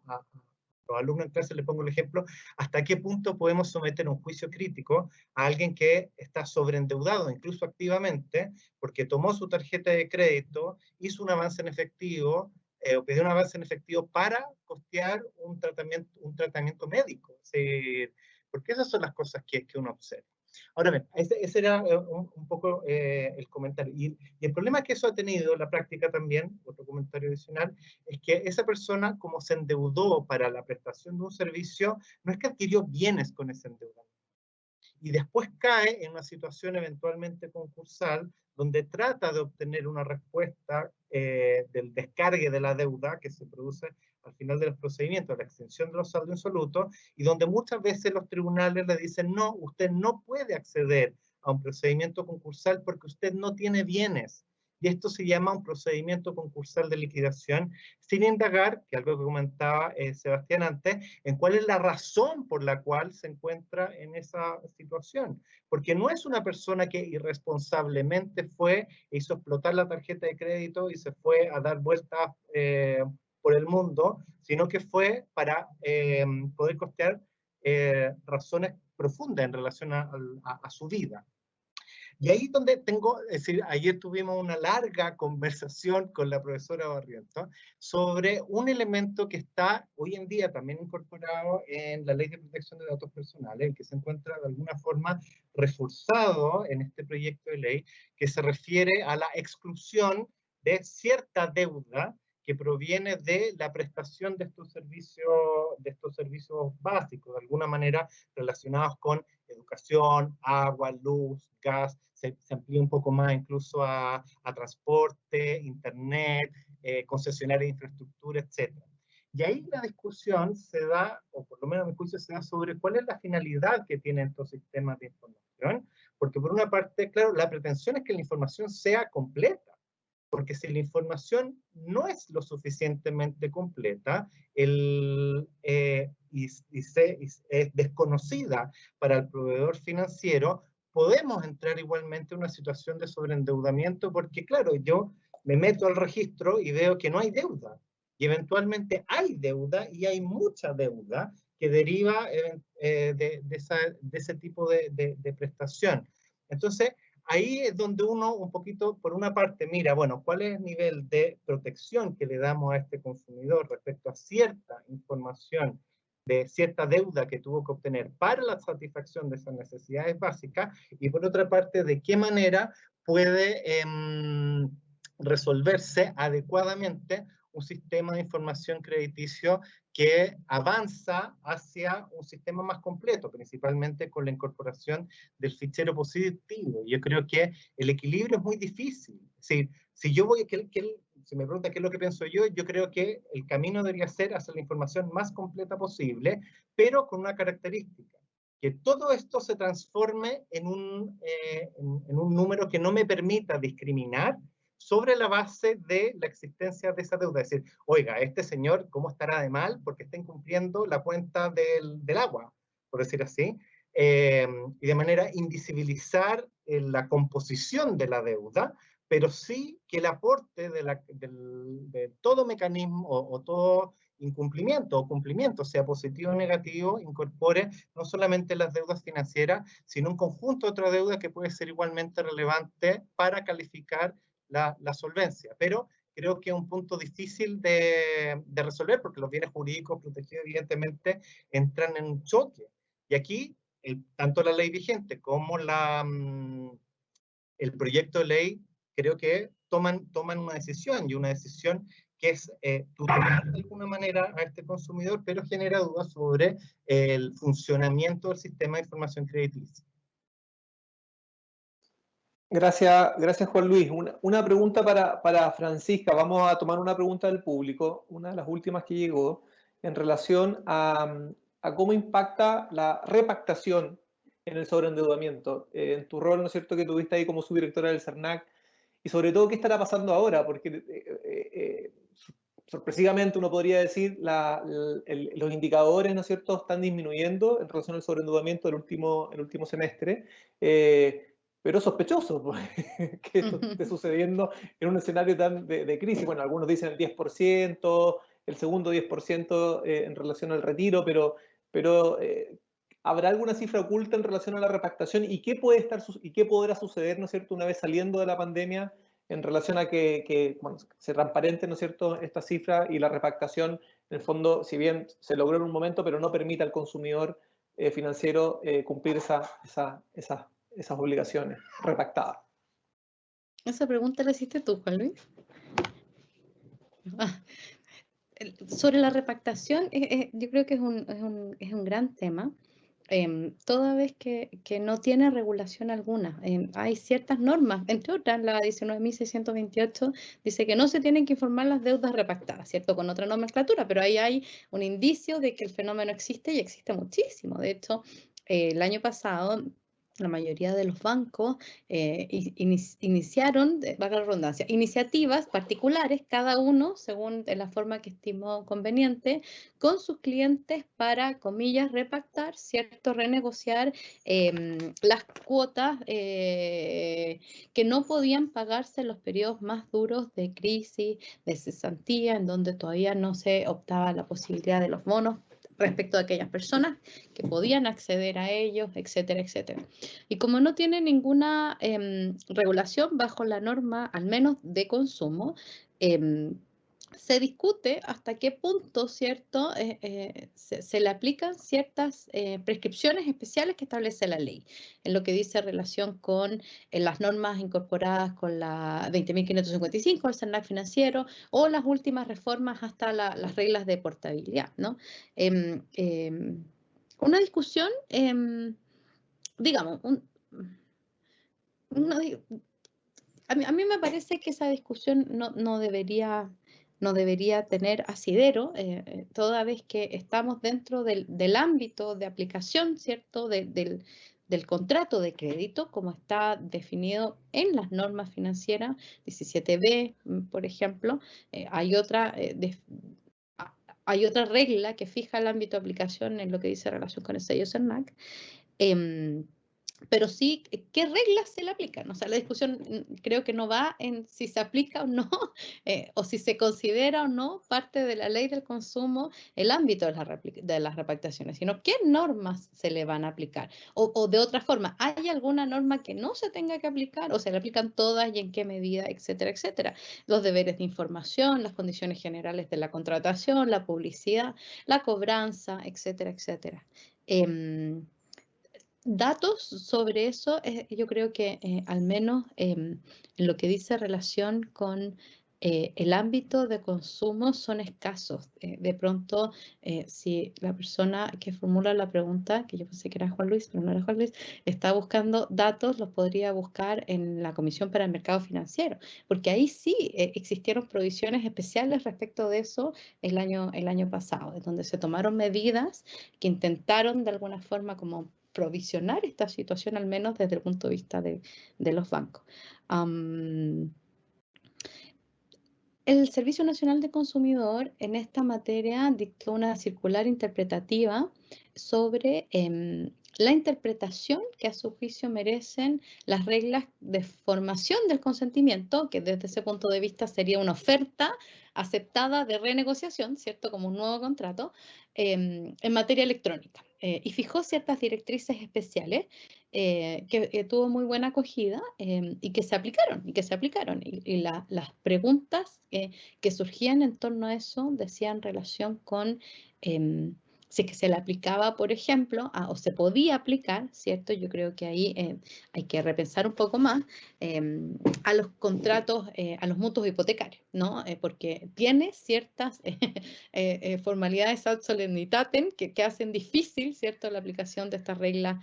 los alumnos en clase les pongo el ejemplo, hasta qué punto podemos someter un juicio crítico a alguien que está sobreendeudado, incluso activamente, porque tomó su tarjeta de crédito, hizo un avance en efectivo, o pidió un avance en efectivo para costear un tratamiento médico. Es decir, porque esas son las cosas que uno observa. Ahora bien, ese era un poco el comentario. Y el problema que eso ha tenido en la práctica también, otro comentario adicional, es que esa persona, como se endeudó para la prestación de un servicio, no es que adquirió bienes con ese endeudamiento. Y después cae en una situación eventualmente concursal, donde trata de obtener una respuesta del descargue de la deuda que se produce al final de los procedimientos, la extensión de los saldos insolutos, y donde muchas veces los tribunales le dicen, no, usted no puede acceder a un procedimiento concursal porque usted no tiene bienes. Y esto se llama un procedimiento concursal de liquidación, sin indagar, que algo que comentaba Sebastián antes, en cuál es la razón por la cual se encuentra en esa situación. Porque no es una persona que irresponsablemente fue, hizo explotar la tarjeta de crédito y se fue a dar vueltas por el mundo, sino que fue para poder costear razones profundas en relación a su vida. Y ahí es donde tengo, es decir, ayer tuvimos una larga conversación con la profesora Barrientos sobre un elemento que está hoy en día también incorporado en la Ley de Protección de Datos Personales, que se encuentra de alguna forma reforzado en este proyecto de ley, que se refiere a la exclusión de cierta deuda que proviene de la prestación de estos servicios básicos, de alguna manera relacionados con educación, agua, luz, gas, se amplía un poco más incluso a transporte, internet, concesionarias de infraestructura, etc. Y ahí la discusión se da, o por lo menos mi juicio se da sobre cuál es la finalidad que tienen estos sistemas de información, porque por una parte, claro, la pretensión es que la información sea completa, porque si la información no es lo suficientemente completa y es desconocida para el proveedor financiero, podemos entrar igualmente en una situación de sobreendeudamiento, porque claro, yo me meto al registro y veo que no hay deuda, y eventualmente hay deuda, y hay mucha deuda que deriva de ese tipo de prestación. Entonces, ahí es donde uno un poquito, por una parte, mira, bueno, cuál es el nivel de protección que le damos a este consumidor respecto a cierta información de cierta deuda que tuvo que obtener para la satisfacción de esas necesidades básicas, y por otra parte, de qué manera puede resolverse adecuadamente un sistema de información crediticio que avanza hacia un sistema más completo, principalmente con la incorporación del fichero positivo. Yo creo que el equilibrio es muy difícil. Es decir, si me pregunta qué es lo que pienso yo creo que el camino debería ser hacer la información más completa posible, pero con una característica, que todo esto se transforme en un número que no me permita discriminar sobre la base de la existencia de esa deuda. Es decir, oiga, este señor, ¿cómo estará de mal? Porque está incumpliendo la cuenta del agua, por decir así, y de manera invisibilizar la composición de la deuda, pero sí que el aporte de todo mecanismo o todo incumplimiento o cumplimiento, sea positivo o negativo, incorpore no solamente las deudas financieras, sino un conjunto de otras deudas que puede ser igualmente relevante para calificar la solvencia. Pero creo que es un punto difícil de resolver, porque los bienes jurídicos protegidos evidentemente entran en un choque. Y aquí, tanto la ley vigente como el proyecto de ley creo que toman una decisión, y una decisión que es tutelar de alguna manera a este consumidor, pero genera dudas sobre el funcionamiento del sistema de información crediticia. Gracias Juan Luis. Una pregunta para Francisca. Vamos a tomar una pregunta del público, una de las últimas que llegó, en relación a cómo impacta la repactación en el sobreendeudamiento. En tu rol, ¿no es cierto?, que tuviste ahí como subdirectora del CERNAC, y sobre todo, ¿qué estará pasando ahora? Porque sorpresivamente uno podría decir los indicadores, ¿no es cierto?, están disminuyendo en relación al sobreendeudamiento el último semestre. Pero sospechoso pues, que esto esté sucediendo en un escenario tan de crisis. Bueno, algunos dicen el 10%, el segundo 10% en relación al retiro, pero ¿habrá alguna cifra oculta en relación a la repactación? ¿Y qué podrá suceder, ¿no es cierto?, una vez saliendo de la pandemia en relación a que bueno, se transparente, ¿no es cierto?, esta cifra y la repactación, en el fondo, si bien se logró en un momento, pero no permite al consumidor financiero cumplir esas obligaciones repactadas. Esa pregunta la hiciste tú, Juan Luis. Sobre la repactación, yo creo que es un gran tema, toda vez que no tiene regulación alguna. Hay ciertas normas, entre otras, la 19.628 dice que no se tienen que informar las deudas repactadas, ¿cierto?, con otra nomenclatura, pero ahí hay un indicio de que el fenómeno existe y existe muchísimo. De hecho, el año pasado, la mayoría de los bancos iniciaron, valga la redundancia, iniciativas particulares, cada uno según la forma que estimó conveniente, con sus clientes para, comillas, repactar, ¿cierto?, renegociar las cuotas que no podían pagarse en los periodos más duros de crisis, de cesantía, en donde todavía no se optaba la posibilidad de los bonos respecto a aquellas personas que podían acceder a ellos, etcétera, etcétera. Y como no tiene ninguna regulación bajo la norma, al menos de consumo, se discute hasta qué punto, ¿cierto?, se le aplican ciertas prescripciones especiales que establece la ley, en lo que dice relación con las normas incorporadas con la 20.555, el CERNAC financiero, o las últimas reformas hasta las reglas de portabilidad, ¿no? Una discusión, digamos, a mí me parece que esa discusión no debería tener asidero, toda vez que estamos dentro del ámbito de aplicación, ¿cierto?, del contrato de crédito, como está definido en las normas financieras, 17b, por ejemplo. Hay otra regla que fija el ámbito de aplicación en lo que dice relación con el sello CERNAC. Pero sí, ¿qué reglas se le aplican? O sea, la discusión creo que no va en si se aplica o no, o si se considera o no parte de la ley del consumo el ámbito de las repactaciones, sino qué normas se le van a aplicar. O de otra forma, ¿hay alguna norma que no se tenga que aplicar? ¿O se le aplican todas y en qué medida, etcétera, etcétera? Los deberes de información, las condiciones generales de la contratación, la publicidad, la cobranza, etcétera, etcétera. Datos sobre eso, yo creo que al menos en lo que dice relación con el ámbito de consumo son escasos. De pronto, si la persona que formula la pregunta, que yo pensé que era Juan Luis, pero no era Juan Luis, está buscando datos, los podría buscar en la Comisión para el Mercado Financiero, porque ahí sí existieron provisiones especiales respecto de eso el año pasado, donde se tomaron medidas que intentaron de alguna forma como provisionar esta situación, al menos desde el punto de vista de los bancos. El Servicio Nacional de Consumidor en esta materia dictó una circular interpretativa sobre la interpretación que a su juicio merecen las reglas de formación del consentimiento, que desde ese punto de vista sería una oferta aceptada de renegociación, ¿cierto?, como un nuevo contrato, en materia electrónica. Y fijó ciertas directrices especiales que tuvo muy buena acogida y que se aplicaron. Y las preguntas que surgían en torno a eso decían relación con si es que se le aplicaba, por ejemplo, o se podía aplicar, ¿cierto? Yo creo que ahí hay que repensar un poco más a los contratos, a los mutuos hipotecarios, ¿no? Porque tiene ciertas formalidades ad solemnitatem que hacen difícil, ¿cierto?, la aplicación de estas reglas,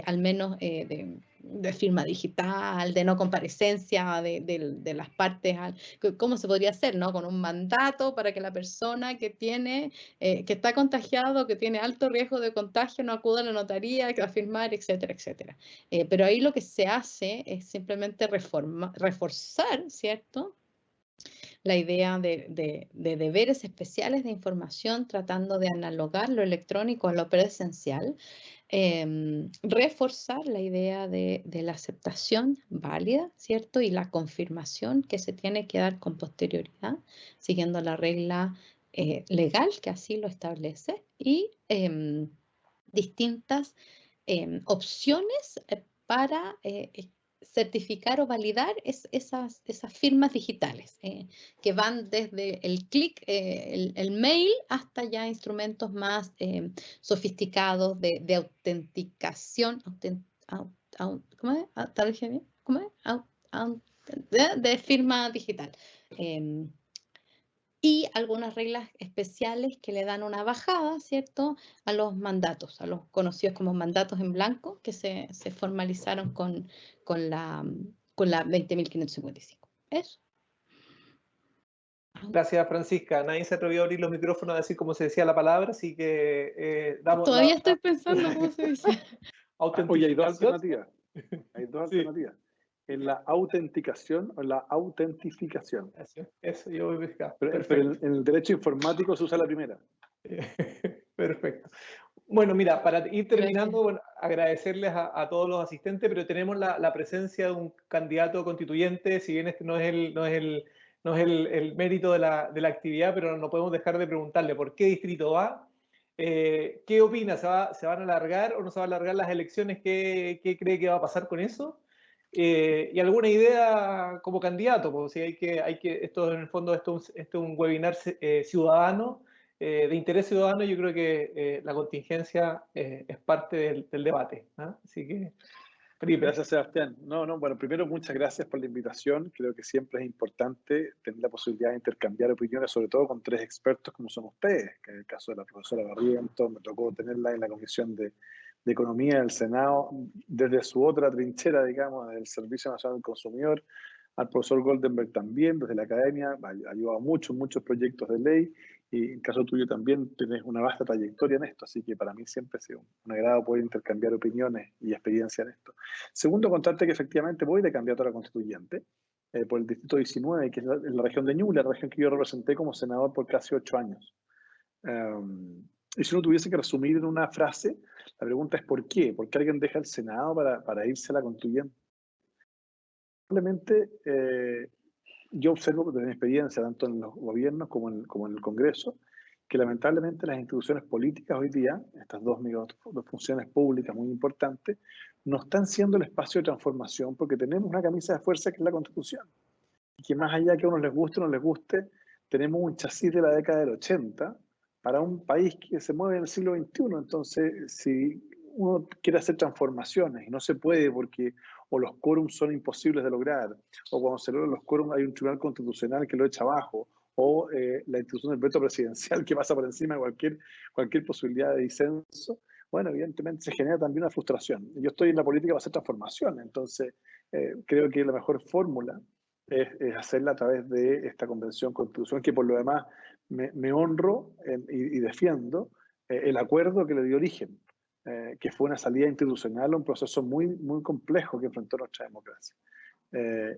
al menos de firma digital, de no comparecencia de las partes. ¿Cómo se podría hacer, no? Con un mandato para que la persona que tiene, que está contagiado, que tiene alto riesgo de contagio, no acuda a la notaría a firmar, etcétera, etcétera. Pero ahí lo que se hace es simplemente reforzar, ¿cierto?, la idea de deberes especiales de información, tratando de analogar lo electrónico a lo presencial, reforzar la idea de la aceptación válida, ¿cierto? Y la confirmación que se tiene que dar con posterioridad, siguiendo la regla legal que así lo establece, y distintas opciones para certificar o validar esas firmas digitales, que van desde el clic, el mail, hasta ya instrumentos más sofisticados de autenticación, ¿cómo es? ¿Cómo es? De firma digital. Y algunas reglas especiales que le dan una bajada, ¿cierto?, a los mandatos, a los conocidos como mandatos en blanco, que se formalizaron con la 20.555. Eso. Gracias, Francisca. Nadie se atrevió a abrir los micrófonos a decir cómo se decía la palabra, así que damos Todavía estoy pensando cómo se dice. Oye, hay dos autenticación. alternativas. Hay dos Sí. alternativas. En la autenticación o en la autentificación. Eso yo voy a buscar. Pero en el derecho informático se usa la primera. Perfecto. Bueno, mira, para ir terminando, bueno, agradecerles a todos los asistentes, pero tenemos la presencia de un candidato constituyente, si bien este no es el mérito de la actividad, pero no podemos dejar de preguntarle por qué distrito va, qué opina, ¿se van a alargar o no se van a alargar las elecciones? ¿Qué cree que va a pasar con eso? Y alguna idea como candidato, pues, si esto en el fondo esto es un webinar ciudadano, de interés ciudadano. Yo creo que la contingencia es parte del debate, ¿eh? Así que, Felipe. Gracias, Sebastián. Bueno, primero, muchas gracias por la invitación. Creo que siempre es importante tener la posibilidad de intercambiar opiniones, sobre todo con tres expertos como son ustedes, que en el caso de la profesora Barrientos, me tocó tenerla en la Comisión de Economía del Senado, desde su otra trinchera, digamos, del Servicio Nacional del Consumidor, al profesor Goldenberg también, desde la academia, ha ayudado a muchos proyectos de ley, y en el caso tuyo también tienes una vasta trayectoria en esto, así que para mí siempre ha sido un agrado poder intercambiar opiniones y experiencia en esto. Segundo, contarte que efectivamente voy de candidato a la constituyente por el distrito 19, que es la región de Ñuble, la región que yo representé como senador por casi 8 años. Y si uno tuviese que resumir en una frase, la pregunta es ¿por qué? ¿Por qué alguien deja el Senado para irse a la constituyente? Probablemente yo observo desde mi experiencia, tanto en los gobiernos como en el Congreso, que lamentablemente las instituciones políticas hoy día, estas dos funciones públicas muy importantes, no están siendo el espacio de transformación porque tenemos una camisa de fuerza que es la Constitución. Y que más allá que a unos les guste o no les guste, tenemos un chasis de la década del 80 para un país que se mueve en el siglo XXI. Entonces, si uno quiere hacer transformaciones y no se puede porque o los quórums son imposibles de lograr, o cuando se logran los quórums hay un tribunal constitucional que lo echa abajo, o la institución del veto presidencial que pasa por encima de cualquier posibilidad de disenso, bueno, evidentemente se genera también una frustración. Yo estoy en la política para hacer transformación, entonces creo que la mejor fórmula es hacerla a través de esta convención constitucional, que por lo demás me honro y defiendo el acuerdo que le dio origen, que fue una salida institucional a un proceso muy complejo que enfrentó nuestra democracia.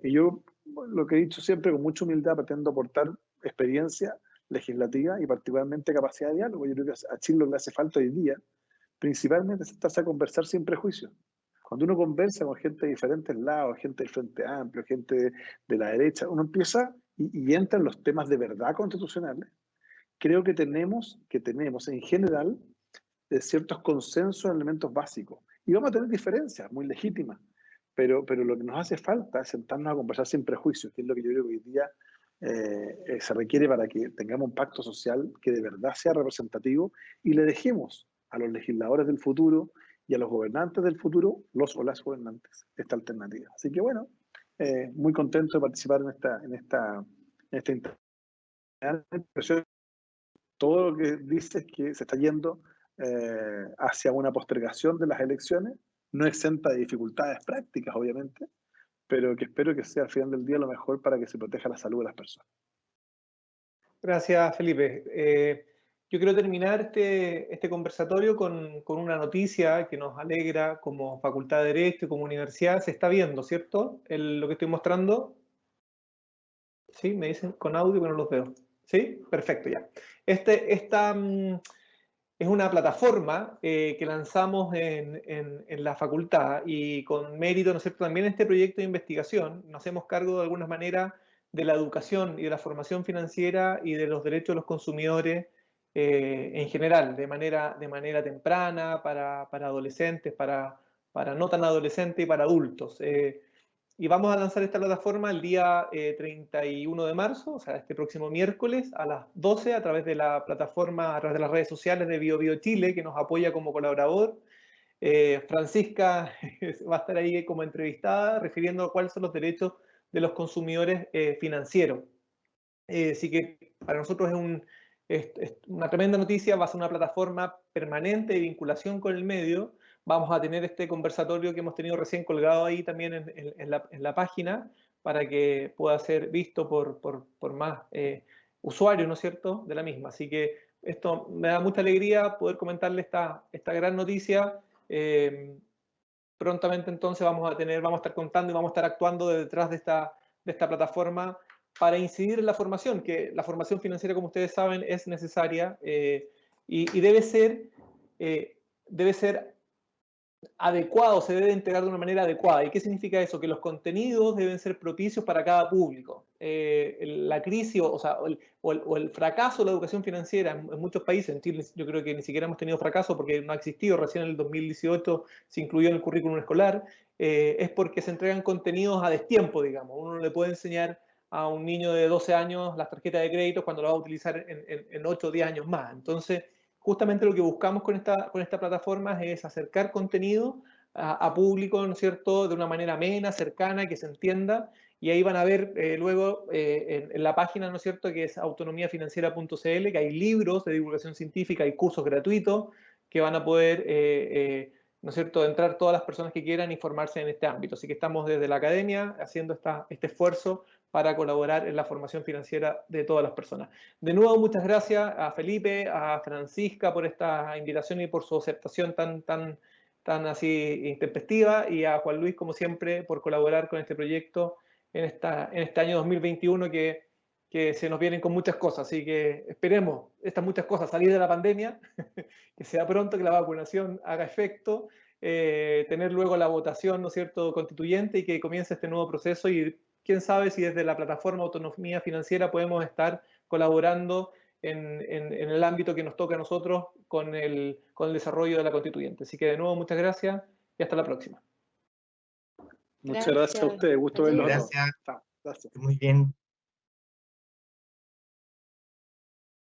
Y yo, lo que he dicho siempre, con mucha humildad, pretendo aportar experiencia legislativa y particularmente capacidad de diálogo. Yo creo que a Chile lo que le hace falta hoy día, principalmente, es sentarse a conversar sin prejuicios. Cuando uno conversa con gente de diferentes lados, gente del Frente Amplio, gente de la derecha, uno empieza y entra en los temas de verdad constitucionales. Creo que tenemos en general ciertos consensos en elementos básicos. Y vamos a tener diferencias muy legítimas, pero lo que nos hace falta es sentarnos a conversar sin prejuicios, que es lo que yo creo que hoy día se requiere para que tengamos un pacto social que de verdad sea representativo y le dejemos a los legisladores del futuro y a los gobernantes del futuro, los o las gobernantes, esta alternativa. Así que bueno, muy contento de participar en esta impresión. Todo lo que dice es que se está yendo hacia una postergación de las elecciones, no exenta de dificultades prácticas, obviamente, pero que espero que sea al final del día lo mejor para que se proteja la salud de las personas. Gracias, Felipe. Yo quiero terminar este conversatorio con una noticia que nos alegra como Facultad de Derecho y como universidad. Se está viendo, ¿cierto? Lo que estoy mostrando. Sí, me dicen con audio, pero no los veo. ¿Sí? Perfecto, ya. Esta es una plataforma que lanzamos en la facultad y con mérito, ¿no es cierto?, también este proyecto de investigación nos hacemos cargo de alguna manera de la educación y de la formación financiera y de los derechos de los consumidores en general, de manera temprana, para adolescentes, para no tan adolescentes y para adultos. Y vamos a lanzar esta plataforma el día 31 de marzo, o sea, este próximo miércoles a las 12 a través de la plataforma, a través de las redes sociales de BioBio Chile, que nos apoya como colaborador. Francisca va a estar ahí como entrevistada, refiriendo a cuáles son los derechos de los consumidores financieros. Así que para nosotros es una tremenda noticia, va a ser una plataforma permanente de vinculación con el medio. Vamos a tener este conversatorio que hemos tenido recién colgado ahí también en la página para que pueda ser visto por más usuarios, ¿no es cierto?, de la misma. Así que esto me da mucha alegría poder comentarle esta gran noticia. Prontamente entonces vamos a estar contando y vamos a estar actuando detrás de esta plataforma para incidir en la formación, que la formación financiera, como ustedes saben, es necesaria y debe ser adecuado, se debe entregar de una manera adecuada. ¿Y qué significa eso? Que los contenidos deben ser propicios para cada público. La crisis, o el fracaso de la educación financiera en muchos países, en Chile yo creo que ni siquiera hemos tenido fracaso porque no ha existido, recién en el 2018 se incluyó en el currículum escolar, es porque se entregan contenidos a destiempo, digamos. Uno no le puede enseñar a un niño de 12 años las tarjetas de crédito cuando lo va a utilizar en 8 o 10 años más. Entonces, justamente lo que buscamos con esta plataforma es acercar contenido a público, ¿no es cierto?, de una manera amena, cercana, que se entienda, y ahí van a ver luego en la página, ¿no es cierto?, que es autonomiafinanciera.cl, que hay libros de divulgación científica y cursos gratuitos que van a poder, ¿no es cierto?, entrar todas las personas que quieran informarse en este ámbito. Así que estamos desde la academia haciendo este esfuerzo para colaborar en la formación financiera de todas las personas. De nuevo, muchas gracias a Felipe, a Francisca por esta invitación y por su aceptación tan así intempestiva, y a Juan Luis, como siempre, por colaborar con este proyecto en este año 2021 que se nos vienen con muchas cosas. Así que esperemos estas muchas cosas, salir de la pandemia, que sea pronto, que la vacunación haga efecto, tener luego la votación, ¿no es cierto?, constituyente, y que comience este nuevo proceso. Y quién sabe si desde la plataforma Autonomía Financiera podemos estar colaborando en el ámbito que nos toca a nosotros con el desarrollo de la constituyente. Así que de nuevo, muchas gracias y hasta la próxima. Muchas gracias a ustedes, gusto verlos. Gracias. Gracias. Muy bien.